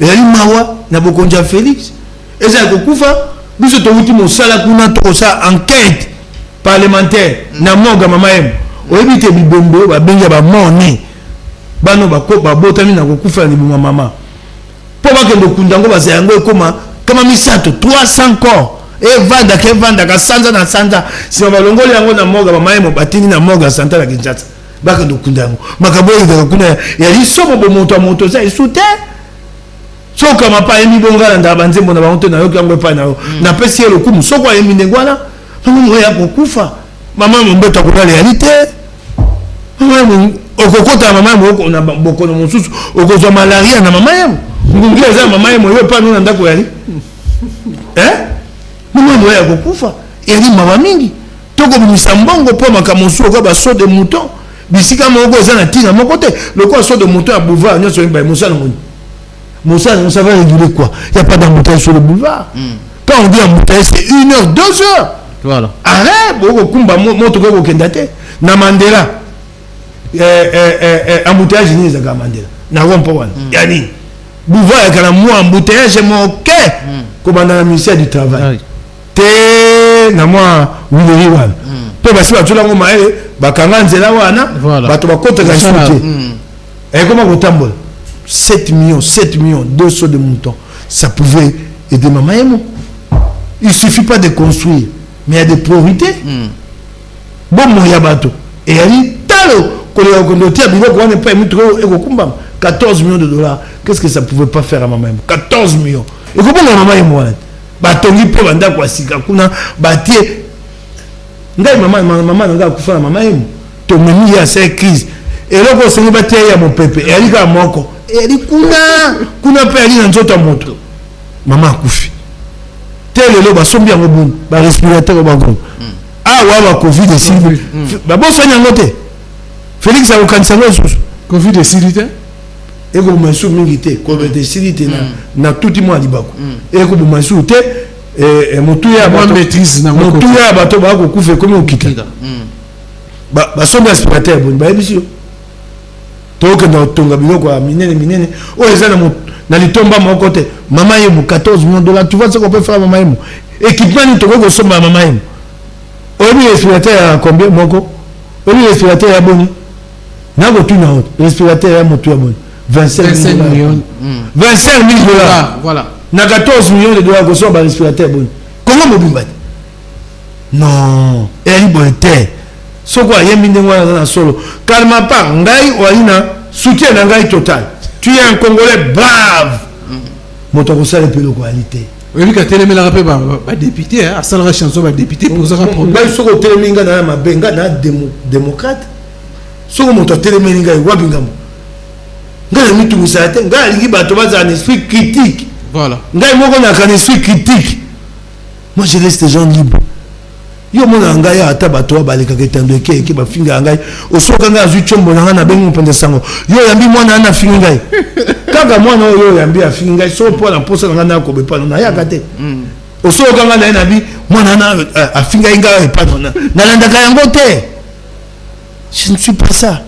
S2: eyali mawa na bokonja Félix eza kokufa biso towuti mosala kuna tokosa enquête parlementaire na moga mama yembo oyebi te bibombo babenga bamone bano babotami na kokufa na libuma mama mpo bakende okunda yango baza yango ekoma kama misato 300 corps evandaka sanza na sanza nsima balongoli yango na moga mama yembo batindi na moga santa na Kinshasa bakende okunda yango makambo ezaka kuna yali somo bomoto ya moto eza esu te soka mapa ayembi bongala ndaka banzembo na bango te nayoki yango epai na yo napesi ye lokumu soko ayembi ndenge wana mama ya kokufa mama mombeto akolala yali te mama okokota mama yemo na bokono mosusu okozwa malaria na mama yemo ngungi eza mama yemo yo epai na ndako yali mama yemo ya kokufa yali mawa mingi tokobimisa mbongo mpo makambo mosusu okoya baso de mouton bisika moko eza na ntina moko te lokola so de mouton ya boulevard nyonso oyemba mosala ngoni mosala ça va réguler quoi il y a pas d'embouteillage sur le boulevard quand on dit embouteillage c'est 1 heure 2 heures
S1: voilà
S2: arrête boko kumba moto ko kenda te na Mandela embouteillage ni ezaka Mandela na rompo wana yani boulevard ya kana mo embouteillage moke ko banda na ministère du travail te na moi Willy wana to basi batula ngo maele bakanga nzela wana bato bakota ka chute comment kotambola 7 millions 200 de moutons ça pouvait aider mama yemo il suffit pas de construire mais il y a des priorités bon moya bato et ali talo kolela kondotia biloko wana pa mitro ekokumba 14 millions de dollars qu'est-ce que ça pouvait pas faire à mama yemo 14 millions et comment mama yemo wana batongi pe banda kwa sika kuna batie ngai mama nga kufa na mama yemo to memi ya cette crise et loko sengi batie ya mopepe et ali ka moko et kuna pe ali na nzoto moto mama akufi telelo basombi yango buni ba respirateur ba gros awa ba covid et civil ba bo sonya ngote Félix a okanisa ngo susu
S1: covid et civil
S2: et ko masu mingi te covid et civil na tuti mo libako et ko masu te et motu ya ba
S1: maîtrise na
S2: motu ya bato ba ko kufa comme okita ba sombi respirateur buni ba ebisi toke na tonga biloko ya minene o eza na litomba moko te mama yemo 14 millions de dollars tu vois ce qu'on peut faire mama yemo équipement ni toko ko somba mama yemo obi respirateur ya combien moko obi respirateur ya boni na ko tuna autre respirateur ya moto ya boni 25 millions 25 000 dollars
S1: voilà
S2: na 14 millions de dollars ko somba respirateur boni comment mobimba non eli bonté soko ayembi ndenge wana na solo kalma pa ngai oina soutien na ngai total tu es un Congolais brave moto ko sala pelo qualité
S1: oyebi ka telemela pe ba député a sala chanson ba député pour ça problème
S2: ngai soko teleminga na mabenga na démocrate soko moto telemeli ngai wabinga ngai mitu musate ngai lingi bato baza un esprit critique
S1: voilà
S2: ngai moko na un esprit critique moi je laisse les gens libres yo mona ngai ata bato baleka ketando ke ba finga ngai osoka ngai azu chombo na na bengo pende sango yo yambi mwana na finga ngai kaka mwana yo yambi afinga ngai so po na posa na na ko be pa na ya kate osoka ngai na bi mwana na afinga ngai pa na landa ka yango te je ne suis pas ça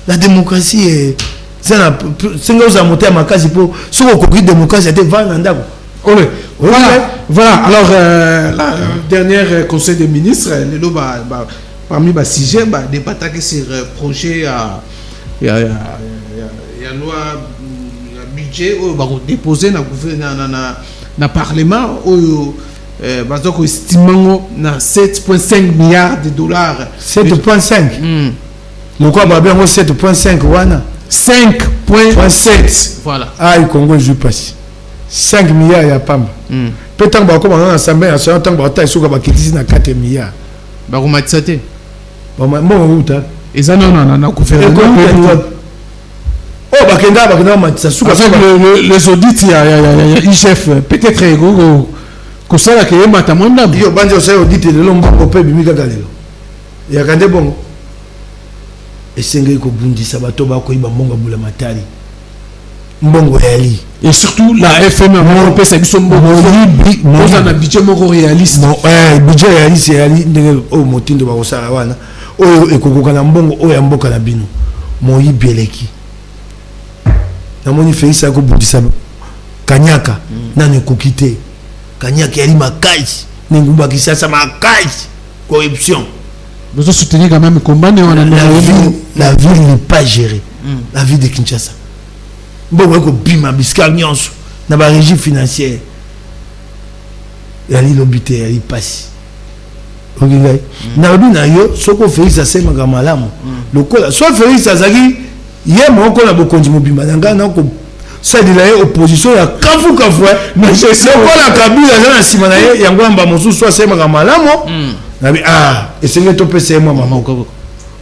S2: la démocratie est ça singa za moté makasi po soko ko démocratie te va na ndako
S1: voilà. Alors, la dernière conseil des ministres, parmi les sujets, débattre sur le projet, il y a loi, budget, déposé dans le Parlement, où estimons 7,5 milliards de dollars.
S2: 7,5 Le quoi, 7,5 wana
S1: 5,7 voilà.
S2: Ah, le Congo joue pas. 5 milliards ya pamba. Peut-être que comme on a l'Assemblée nationale, tant que on a sur 4 milliards.
S1: Bah on m'a dit ça t'es.
S2: Bon route.
S1: Et ça non gouvernement.
S2: Oh bakenda matisa suka.
S1: Avec les audits il y a IGF peut-être ego que ça là que est matamanda.
S2: Yo banjo ça audit de l'homme ko pe bimika galelo. Ya kande bongo. Esengeli ko bundisa bato ba ko iba mbongo bula matali. Mbongo yali. Et surtout la FM on peut ça biso mbongo on a un budget moko réaliste. Budget réaliste yali ndenge o motindo ba ko sala wana. Oyo ekokoka na mbongo oyo mboka na bino. Moyi beleki. Na moni Félix ako bundisa Kanyaka nani kokite. Kanyaka yali makaji. Ningumba kisasa makaji. Corruption.
S1: Vous soutenir quand même combat
S2: la ville n'est pas gérée. La ville de Kinshasa. Bon, on bima biscal nyonso na ba régie financière. Yali lobité yali passe. OK gay. Na bina yo soko Félix asema malamu. Lokola so Félix azaki ye moko na bokonzi mobimba nga na ko ça de la opposition ya kafu mais je sais la Kabila na sima na ye yango amba mosusu asema malamu. Et c'est le top c'est moi maman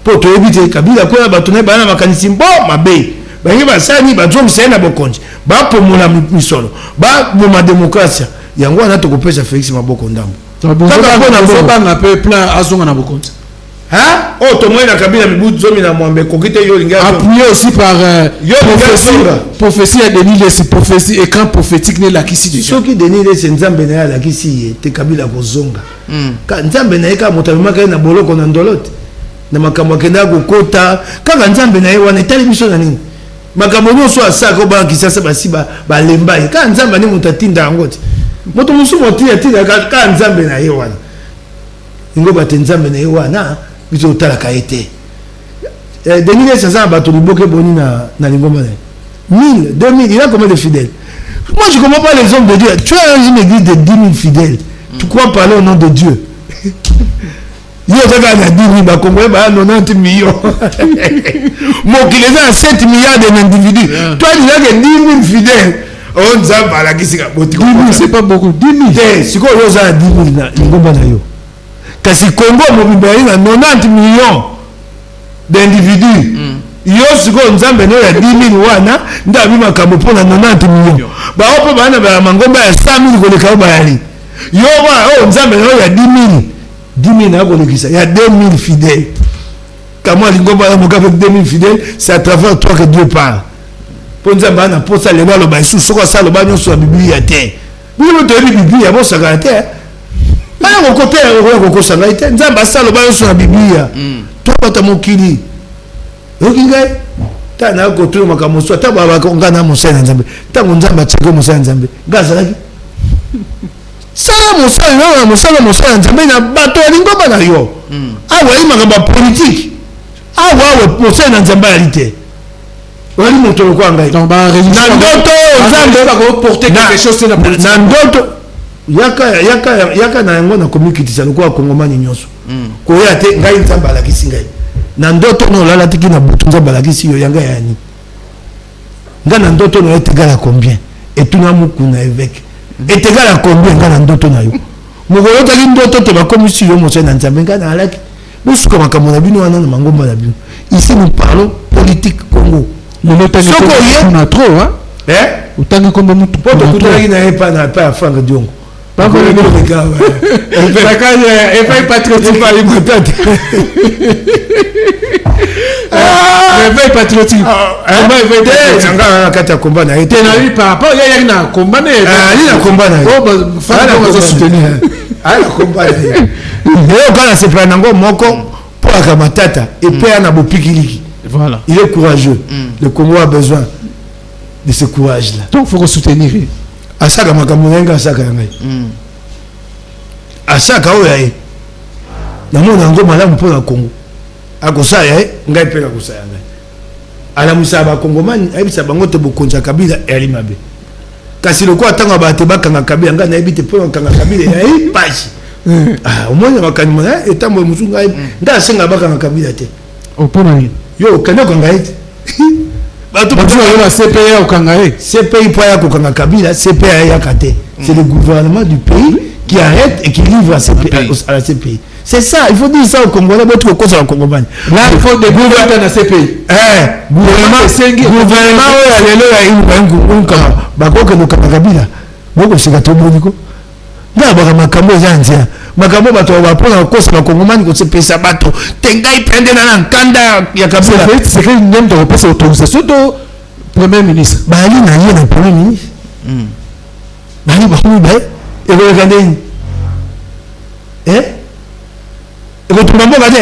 S2: pour te éviter Kabila ko ba tourner ba na makanisi mbo mabe ba ngi ba sani ba zom c'est na bokonzi ba pomola misolo ba ma démocratie yango na to ko pesa Félix maboko ndambo
S1: kaka na peu plein azonga na bokonzi
S2: oh to moi na Kabila mibu zomi na mwambe kokite yo linga
S1: appuyé aussi par prophétie de Denis les prophétie et quand prophétique ne la kisi déjà
S2: ceux qui Denis les nzambe na la kisi te Kabila ko zonga ka nzambe na eka motamima ka na boloko na ndolote na makambo kenda ko kota kaka nzambe na wana etali biso na nini makambo nyonso asaka ba kisasa basiba ba lemba ka nzambe ni mutatinda ngoti moto musu motia tinda ka nzambe na wana ngo ba nzambe na wana biso tala ka été Denis les ça ba to liboke boni na lingoma na 1000 2000 il a combien de fidèles? Moi je comprends pas les hommes de Dieu. Tu as une église de 10 000 fidèles. Tu crois parler au nom de Dieu? Il y a 10 000, bah, Congo, 90 millions. Moi, qui les a 7 milliards d'individus. Toi, tu as que 10 000 fidèles. On dit, bah, 10 000, c'est pas beaucoup. 10 000. Si on a 10 000, kasi Congo, il y a 90 millions d'individus. Yo siko nzambe no ya 10 000 wana ndabi makambo pona 90 millions ba opo bana ba mangomba ya 100 000 koleka ba yali yo ba nzambe no ya 10 000 na kolekisa ya 2 000 fidèles kama lingomba ya moka avec 2 000 fidèles c'est à travers toi que Dieu parle pour nzambe na posa le balo ba sous soko sa lo ba nyoso ya Biblia te bino to Biblia bo saka te ana ko côté ko sanga te nzambe sa lo ba nyoso na Biblia to pata mokili okingai tana ko tu makamuso tababa ko ngana musana nzambe tango nzamba tsiko musana nzambe ngazalaki sala musana nzambe na bato lingoma na yo awa imaka politique awa musana nzambe alite wali moto ko ngai
S1: donc ba résultat
S2: na ndoto nzambe
S1: ba ko porter quelque chose na politique
S2: na ndoto yaka na yango na communiquer lokwa kongomani nyonso ko ya te ngai nzambe alakisi ngai na ndoto no lala tiki na butunza balakisi yo yanga yani nga na ndoto no etegala combien et tout na muku na évêque etegala combien nga na ndoto na yo mugolo tali ndoto te ba komisi yo mose na nzambe nga na alaki busuka makambo na bino wana na mangomba na bino ici nous parlons politique Congo
S1: le notani na trop hein utangi komba mutu
S2: poto kutaki na epa na pa afanga diongo
S1: pas vraiment le gars et pas patriotique
S2: pas les matates
S1: mais patriotique
S2: ngana kata combat na été
S1: na lui par rapport il y a na combat na
S2: il na combat na
S1: oh bah fana ko soutenir
S2: ala combat et quand c'est prendre ngo moko pour la matata et puis na bopikiliki
S1: voilà
S2: il est courageux le Congo a besoin de ce courage là
S1: donc faut soutenir
S2: asaka makambo nga asaka ngai asaka oya na mona ngo malamu pour la Congo akosaya ngai pe akosaya ngai ala musaba kongomani ayibisa bango te bokonza Kabila elimabe kasi loko atanga bate bakanga Kabila ngai na ebite po kanga Kabila ya paji omona makani mona etambo musu ngai ngai asenga bakanga Kabila te
S1: opona
S2: yo kanoko ngai
S1: la CPI au Kangaé.
S2: CPI pas Kokanga Kabila, CPI ya Kate. C'est le gouvernement du pays qui arrête et qui livre à la CPI. C'est ça, il faut dire ça au Congolais, votre cause au Congolais.
S1: Là, il faut des gouvernements dans la CPI.
S2: Gouvernement, beaucoup c'est gâteau boniko. Là, makambo zanzia. Makambo bato va prendre cause na Congolais ko se pesa bato. Tengai prendre na nkanda ya Kabila.
S1: C'est que une même de repasser autorisation de premier ministre.
S2: Bali na yé na premier ministre. Bali ba ko ba et le regardez. Et vous trouvez pas de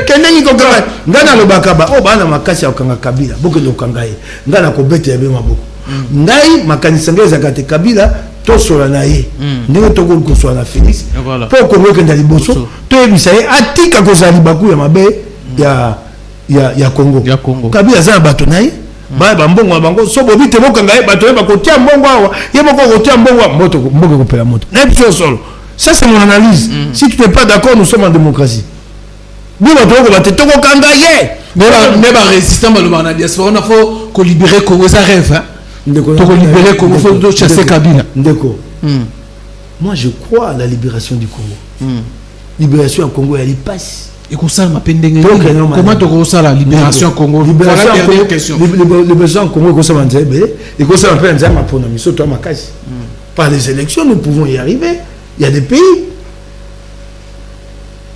S2: kendengi kokaba ngana lobakaba o bana makasi okanga Kabila boko lokanga ye ngana ko bete ya bema boko ngai makanisa ngeza kate Kabila to sola na ye ndenge to ko sola na Félix po ko ngeke ndali boso to ebisa ye atika ko zali baku ya mabe ya Congo Kabila za bato na ye ba mbongo bango so bobite bokanga ye bato ye bakotia mbongo awa ye boko kotia mbongo moto mboke ko pela moto na biso solo. Ça, c'est mon analyse. Si tu n'es pas d'accord, nous sommes en démocratie. Nous, on
S1: résistant à la diaspora, il faut libérer Congo, ça rêve. Pour libérer Congo, il faut chasser Kabila.
S2: Moi, je crois à la libération du Congo. Libération au Congo, elle y passe.
S1: Et comment tu ressens la libération au Congo?
S2: Libération au Congo, par les élections, nous pouvons y arriver. Il y a des pays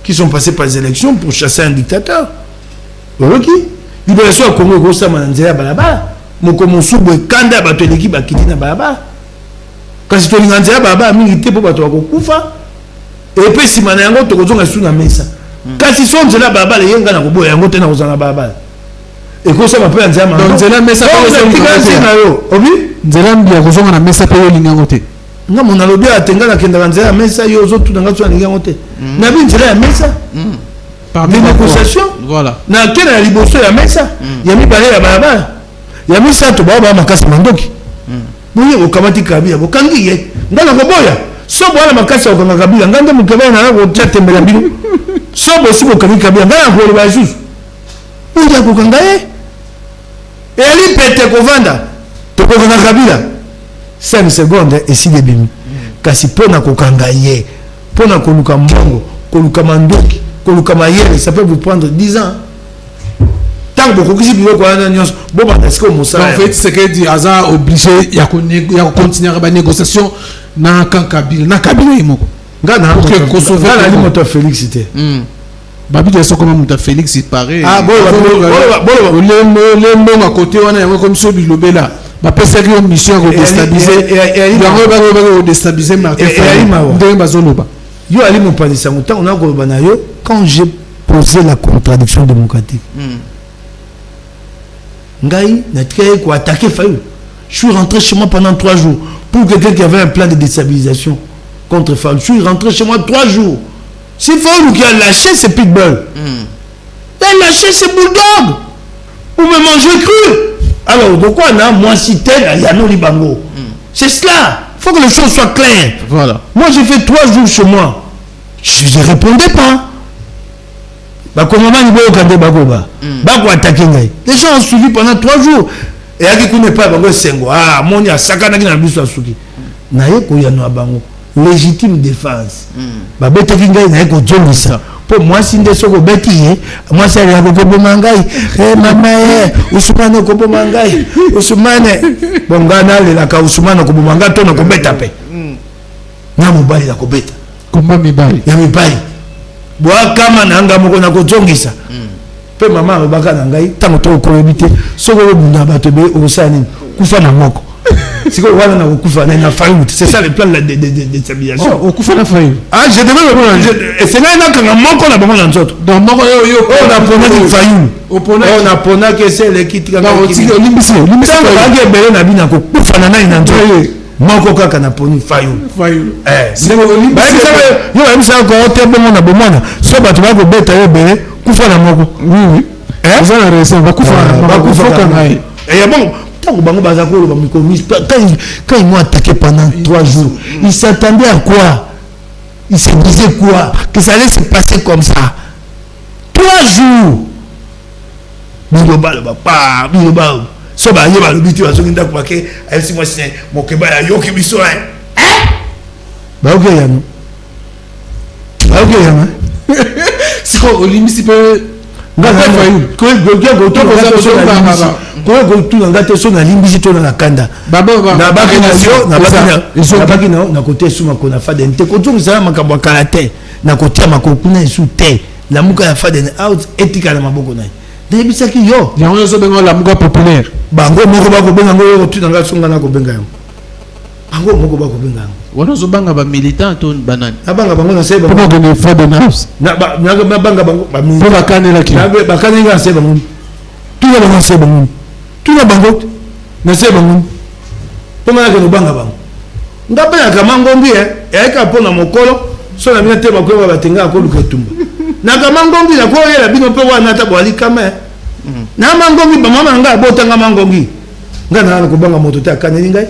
S2: qui sont passés par les élections pour chasser un dictateur. Ok. Libération au Congo, Gosa Manzera Balaba. Mokomosubo Kanda Bateleki Bakitina Balaba. Quand tu es Nanzera Balaba, milité pour Bato Kufa. Et puis si Manango Tokozonga Suna Mesa. Quand ils sont Nzela Balaba, les Yenga Nakobo et Angote Nazana Balaba. Et Gosa m'appelle Nzela Mesa. Donc Nzela Mesa,
S1: Nzela Mesa, Mesa, Mesa,
S2: nga mon alobi atenga na kenda nzela mesa yo zo tu nga tswana ngote na bi nzela ya mesa parmi les négociations
S1: voilà
S2: na kena ya liboso ya mesa ya mibale ya barabara ya mesa to ba makasi mandoki buye okamati Kabila bokangi ye ngana ko boya so bwana makasi okanga Kabila ngande mukebe na ko tembela bilu so bo sibo Kabila ngana ko ba juste buye ko kanga ye et ali pete ko vanda to ko kanga Kabila 5 secondes et si débimi kasi pona kokanga ye pona koluka mbongo koluka mandoki koluka mayele ça peut vous prendre 10 ans tant que beaucoup si bilo ko ana nyos bo ba est-ce que Moussa
S1: en fait c'est que dit Aza obligé ya continuer la négociation na Kabila na Kabila imoko
S2: ngana ko sauver la limoto Félix c'était
S1: babi de ça comment muta Félix il paraît
S2: ah bon
S1: le mbongo à côté wana yango comme so bilobela ba pesa une mission pour déstabiliser et déstabiliser Martin Bazoloba
S2: yo ali mon palisa muta on a koloba na yo quand j'ai posé la contradiction démocratique ngai na tkaye ko attaquer Fayou je suis rentré chez moi pendant 3 jours pour quelqu'un qui avait un plan de déstabilisation contre Fayou je suis rentré chez moi 3 jours c'est Fayou qui a lâché ses pitbulls il a lâché ses bulldogs pour me manger cru. Alors, pourquoi on a moi cité Yano Libango? C'est cela. Il faut que les choses soient claires.
S1: Voilà.
S2: Moi, j'ai fait 3 jours chez moi. Je ne répondais pas. Les gens ont suivi pendant 3 jours. Et à qui ne pas ah, mon ya sakana qui n'a plus sa souki. Naye ko yano abango. Légitime défense. Babete kinga naye ko jongisa. Pour moi si nde soko beti moi ça ya ko bomangai mama Ousmane ko bomangai Ousmane bongana le la ka Ousmane ko bomanga to na ko beta pe na mobali la ko beta
S1: komba mibali
S2: ya mibali bo kama nanga moko na ko jongisa pe mama baka na ngai tango to ko ebite soko bunda bato be osani kufa na moko c'est quoi on a okufa na Fayou c'est ça le plan de déstabilisation
S1: okufa na Fayou
S2: ah je devais et c'est là quand moko na bango na nzoto
S1: donc moko yo
S2: on a pona Fayou on a pona que c'est l'équipe
S1: na limbisi
S2: ba bele na bina ko kufa na na nzoto moko kaka na poni Fayou c'est yo même ça ko te bongo na bomona so bato ba ko beta yo bele kufa na moko
S1: oui ça la raison ba kufa kana et
S2: bon quand ils m'ont attaqué pendant 3 jours, ils s'attendaient à quoi? Ils se disaient quoi? Que ça allait se passer comme ça. 3 jours biloba pa biloba so ba yeba lo biti bazo nda kwa ke ayesi moi c'est mon keba ya yoki biso ba ok ya no ba ok ya ma
S1: siko olimisi pe
S2: ngaka ko go to ngate so na limbisi to na kanda na baki na côté suma ko na fade nte ko to za makambo karate na côté makoko na isu te la muka ya fade out etika na maboko na na bisaki yo
S1: yango zo bengo la muka populaire
S2: bango moko bako benga ngo to nga songa na ko benga yo bango moko bako benga
S1: wana zo banga ba militant to banani
S2: abanga bango na seba
S1: pour donner fade house
S2: na banga bango ba
S1: pour ba kanela ki
S2: ba kanela seba bango tout na bango seba bango tout na bango na seba bango pour na ko banga bango ngape na kamangombi eka pona mokolo so na bina te ba ko ba tenga ko luketumba na kamangombi na ko yela bino pe wana ta bwali kama na mangombi ba mama nga botanga mangombi nga na ko banga moto ta kaneli ngai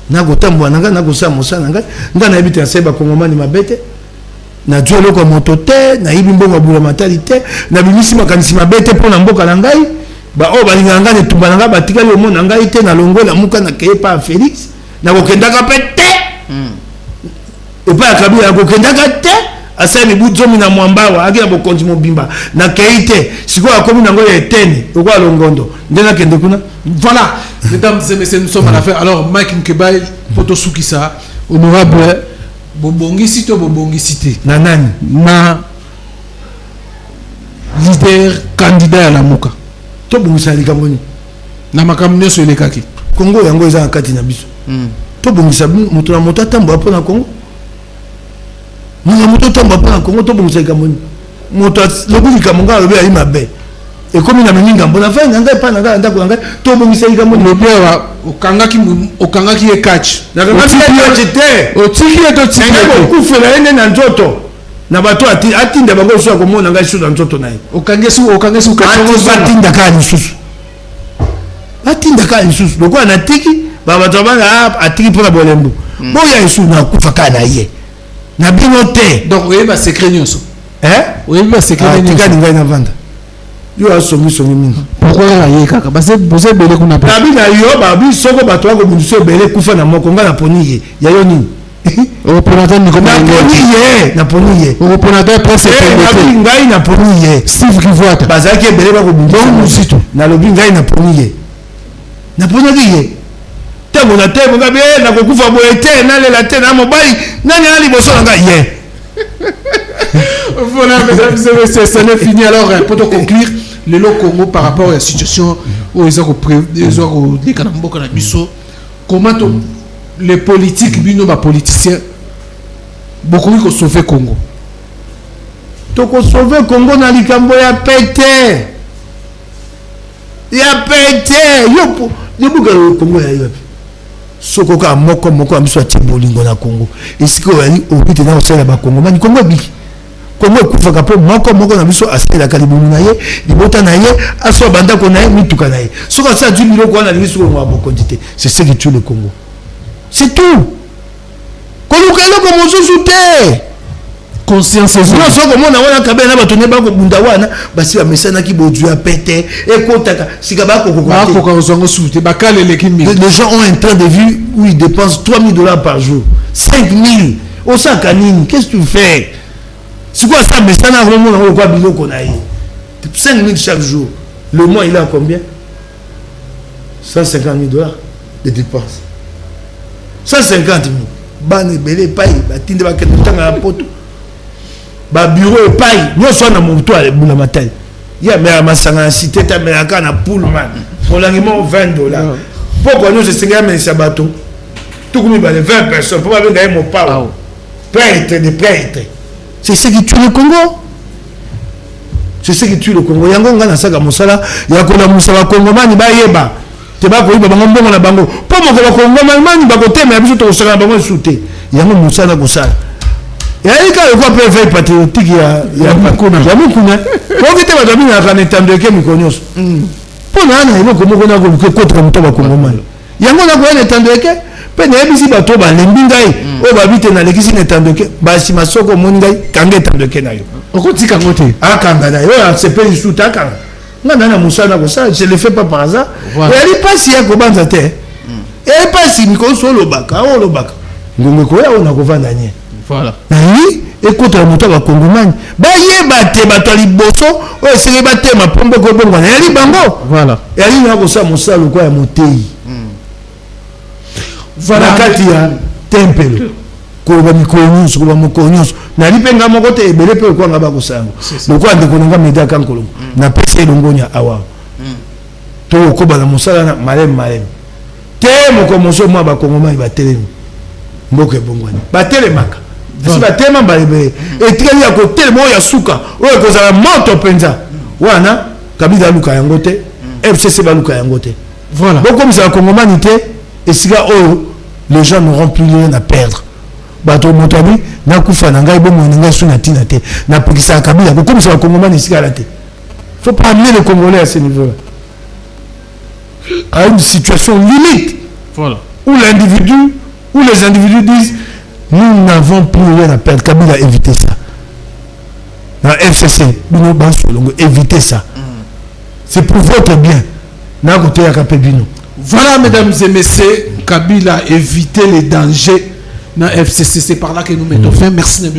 S2: na ko tambwa nga na ko sa mosana ngai nga na ebita seba kongomani mabete na jolo ko moto te na ibi mbongo bula matalité na bimisi makanisi mabete pona mboka na ngai ba o balinga nga ne tumba nga batikali o mona ngai te na longola muka na keye pa Félix na ko kendaka pete epa kabila ko kendaka te asemi buzomi na mwambawa akina bokonzi mobimba na keite siko akomi nango ya etene okwa longondo ndena kende kuna.
S1: Voilà, mesdames et messieurs, nous sommes à la fin. Alors Mike Nkebai poto sukisa honorable bobongisi to bobongisité
S2: na nani
S1: na leader candidat à la muka
S2: to bongisa likamboni
S1: na makambo nyonso elekaki
S2: Congo yango eza kati na biso to bongisa moto na moto atambo pona Congo na moto atambo pona Congo to bongisa likamboni moto lobuli kamonga lobe ayi mabe e komi na meninga mbona fa nganga pa na ndako nganga to bongisa likamboni
S1: lobewa okangaki e catch
S2: na kama te
S1: otiki eto tiki
S2: ko kufela ene na nzoto na bato atinda bango so akomona ngai so na nzoto naye
S1: okangesi
S2: batinda ka lisusu atinda ka lisusu lokwa na tiki bato banga atiki pona bolembo boya isu na kufa ka na ye na bino te
S1: donc oyeba secret nyonso oyeba secret nyonso
S2: tika ngai na vanda yo asongi mingi
S1: pourquoi aye kaka base bele kuna
S2: pa bina yo ba bi soko bato ko bundiso bele kufa na moko nga na poni ye ya yo nini
S1: représentateur ni comme
S2: na poni ye
S1: représentateur presse
S2: ngai na poni ye
S1: Steve Kivuata
S2: bazaki bele ba ko bundiso
S1: musitu
S2: na lobi ngai na poni ye ye tango na te mo ngabe na ko kufa bo ete na lela te na mobali nani ali boso nga ye.
S1: Voilà, mesdames et messieurs, ça n'est fini. Alors, pour te conclure, le Congo par rapport à la situation où ils ont les Kanambo Kanabiso, comment les politiques, les politiciens, beaucoup ont sauvé Congo.
S2: Donc, sauver Congo dans les Cambo, il y a pété. Il y a pété. Il y a Congo. Sokoka moko amiso ati bolingo na Congo. Esiko yali obite na osala ba Congo. Mani Congo biki. Congo kufaka po moko na biso asala kalibumu na ye, libota na ye, aso banda ko na ye mituka na ye. Soka sa du biloko na biso ko abokondité. C'est ce qui tue le Congo. C'est tout. Koluka eloko mosusu te.
S1: Conscience
S2: non soko mona wana kabela na bato ne ba ko bunda wana basi ba mesana ki bodu ya pete ekotaka sika ba ko les gens ont un train de vie où ils dépensent $3,000 par jour, 5,000 au sac anine. Qu'est-ce que tu fais? C'est quoi ça mesana vraiment na ko biloko na ye 5,000 chaque jour. Le mois il a combien? $150,000 de dépenses. 150,000 bane belé paye batinde ba ketanga ya poto ba bureau paye nyonso na moto ale bula matai ya mera masanga na cité ta mera kana pullman pour l'animement $20 pourquoi nous c'est nga mais sabato tout comme ba 20 personnes pour ba nga mo pa prêtre de prêtre. C'est ce qui tue le Congo. C'est ce qui tue le Congo. Yango nga na saka mosala ya ko na musala Congo mani ba yeba te ba ko iba bango mbongo na bango po mo ko Congo mani ba ko tema biso to sala bango souté yango musala ko sala. Il y a quoi peut faire patriotique ya mukuna ko kite ba dabi na kana tando ke mikonyos po na na ino ko mo na ko contre muto ba Congo mani yango na ko na tando ke pe na ebisi bato ba lembi ngai o ba bite na lekisi na tando ke ba si masoko mo ngai kange tando ke na yo
S1: okotika ngote
S2: akanga na yo asepe sous ta kanga ngana na musana ko ça je le fais pas par hasard et ali pasi ya ko banza te et pasi mi ko solo baka ngombe ko ya ona ko vanda nye
S1: voilà
S2: oui écoute moto ba kongomani ba yeba te bato liboso o esenge ba te ma pombo ko bongo na ali bango
S1: voilà
S2: et ali na ko sa musalo ko ya motei voilà kati ya tempelo ko ba mikonyusu ko ba mokonyusu na lipenga moko te ebele pe ko ngaba ko sango loko ande ko nga meda kan kolongo na pese longonya awa to ko ba na musala na malem te moko moso mwa ba kongomani ba telemi mboke bongwani ba telemaka si ba tema balebe etikali ya ko telemo ya suka o ko za moto penza wana kabida luka yango te FCC ba luka yango te
S1: voilà
S2: boko misa kongomani te esika o les gens n'auront plus rien à perdre bato motabi na kufa na ngai bomo na ngai suna tina te na pikisa kabila ko comme ça kongomani esika la te faut pas amener les Congolais à ce niveau là à une situation limite
S1: voilà
S2: où l'individu où les individus disent nous n'avons plus rien à perdre. Kabila a évité ça. Dans FCC, nous éviter ça. C'est pour votre bien.
S1: Voilà, mesdames et messieurs, Kabila a évité les dangers dans FCC. C'est par là que nous mettons fin. Merci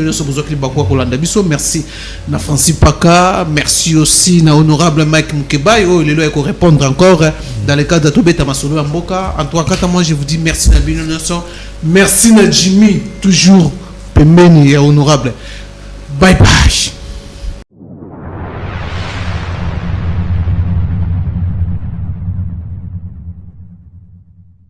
S1: merci na Francis Paka, merci aussi na honorable Mike Mukeba. Il est là répondre encore dans le cas de Tobeta Masolo Mboka. En tout cas, moi je vous dis merci na Binonoso. Merci na Jimmy, toujours pembeni et honorable. Bye bye.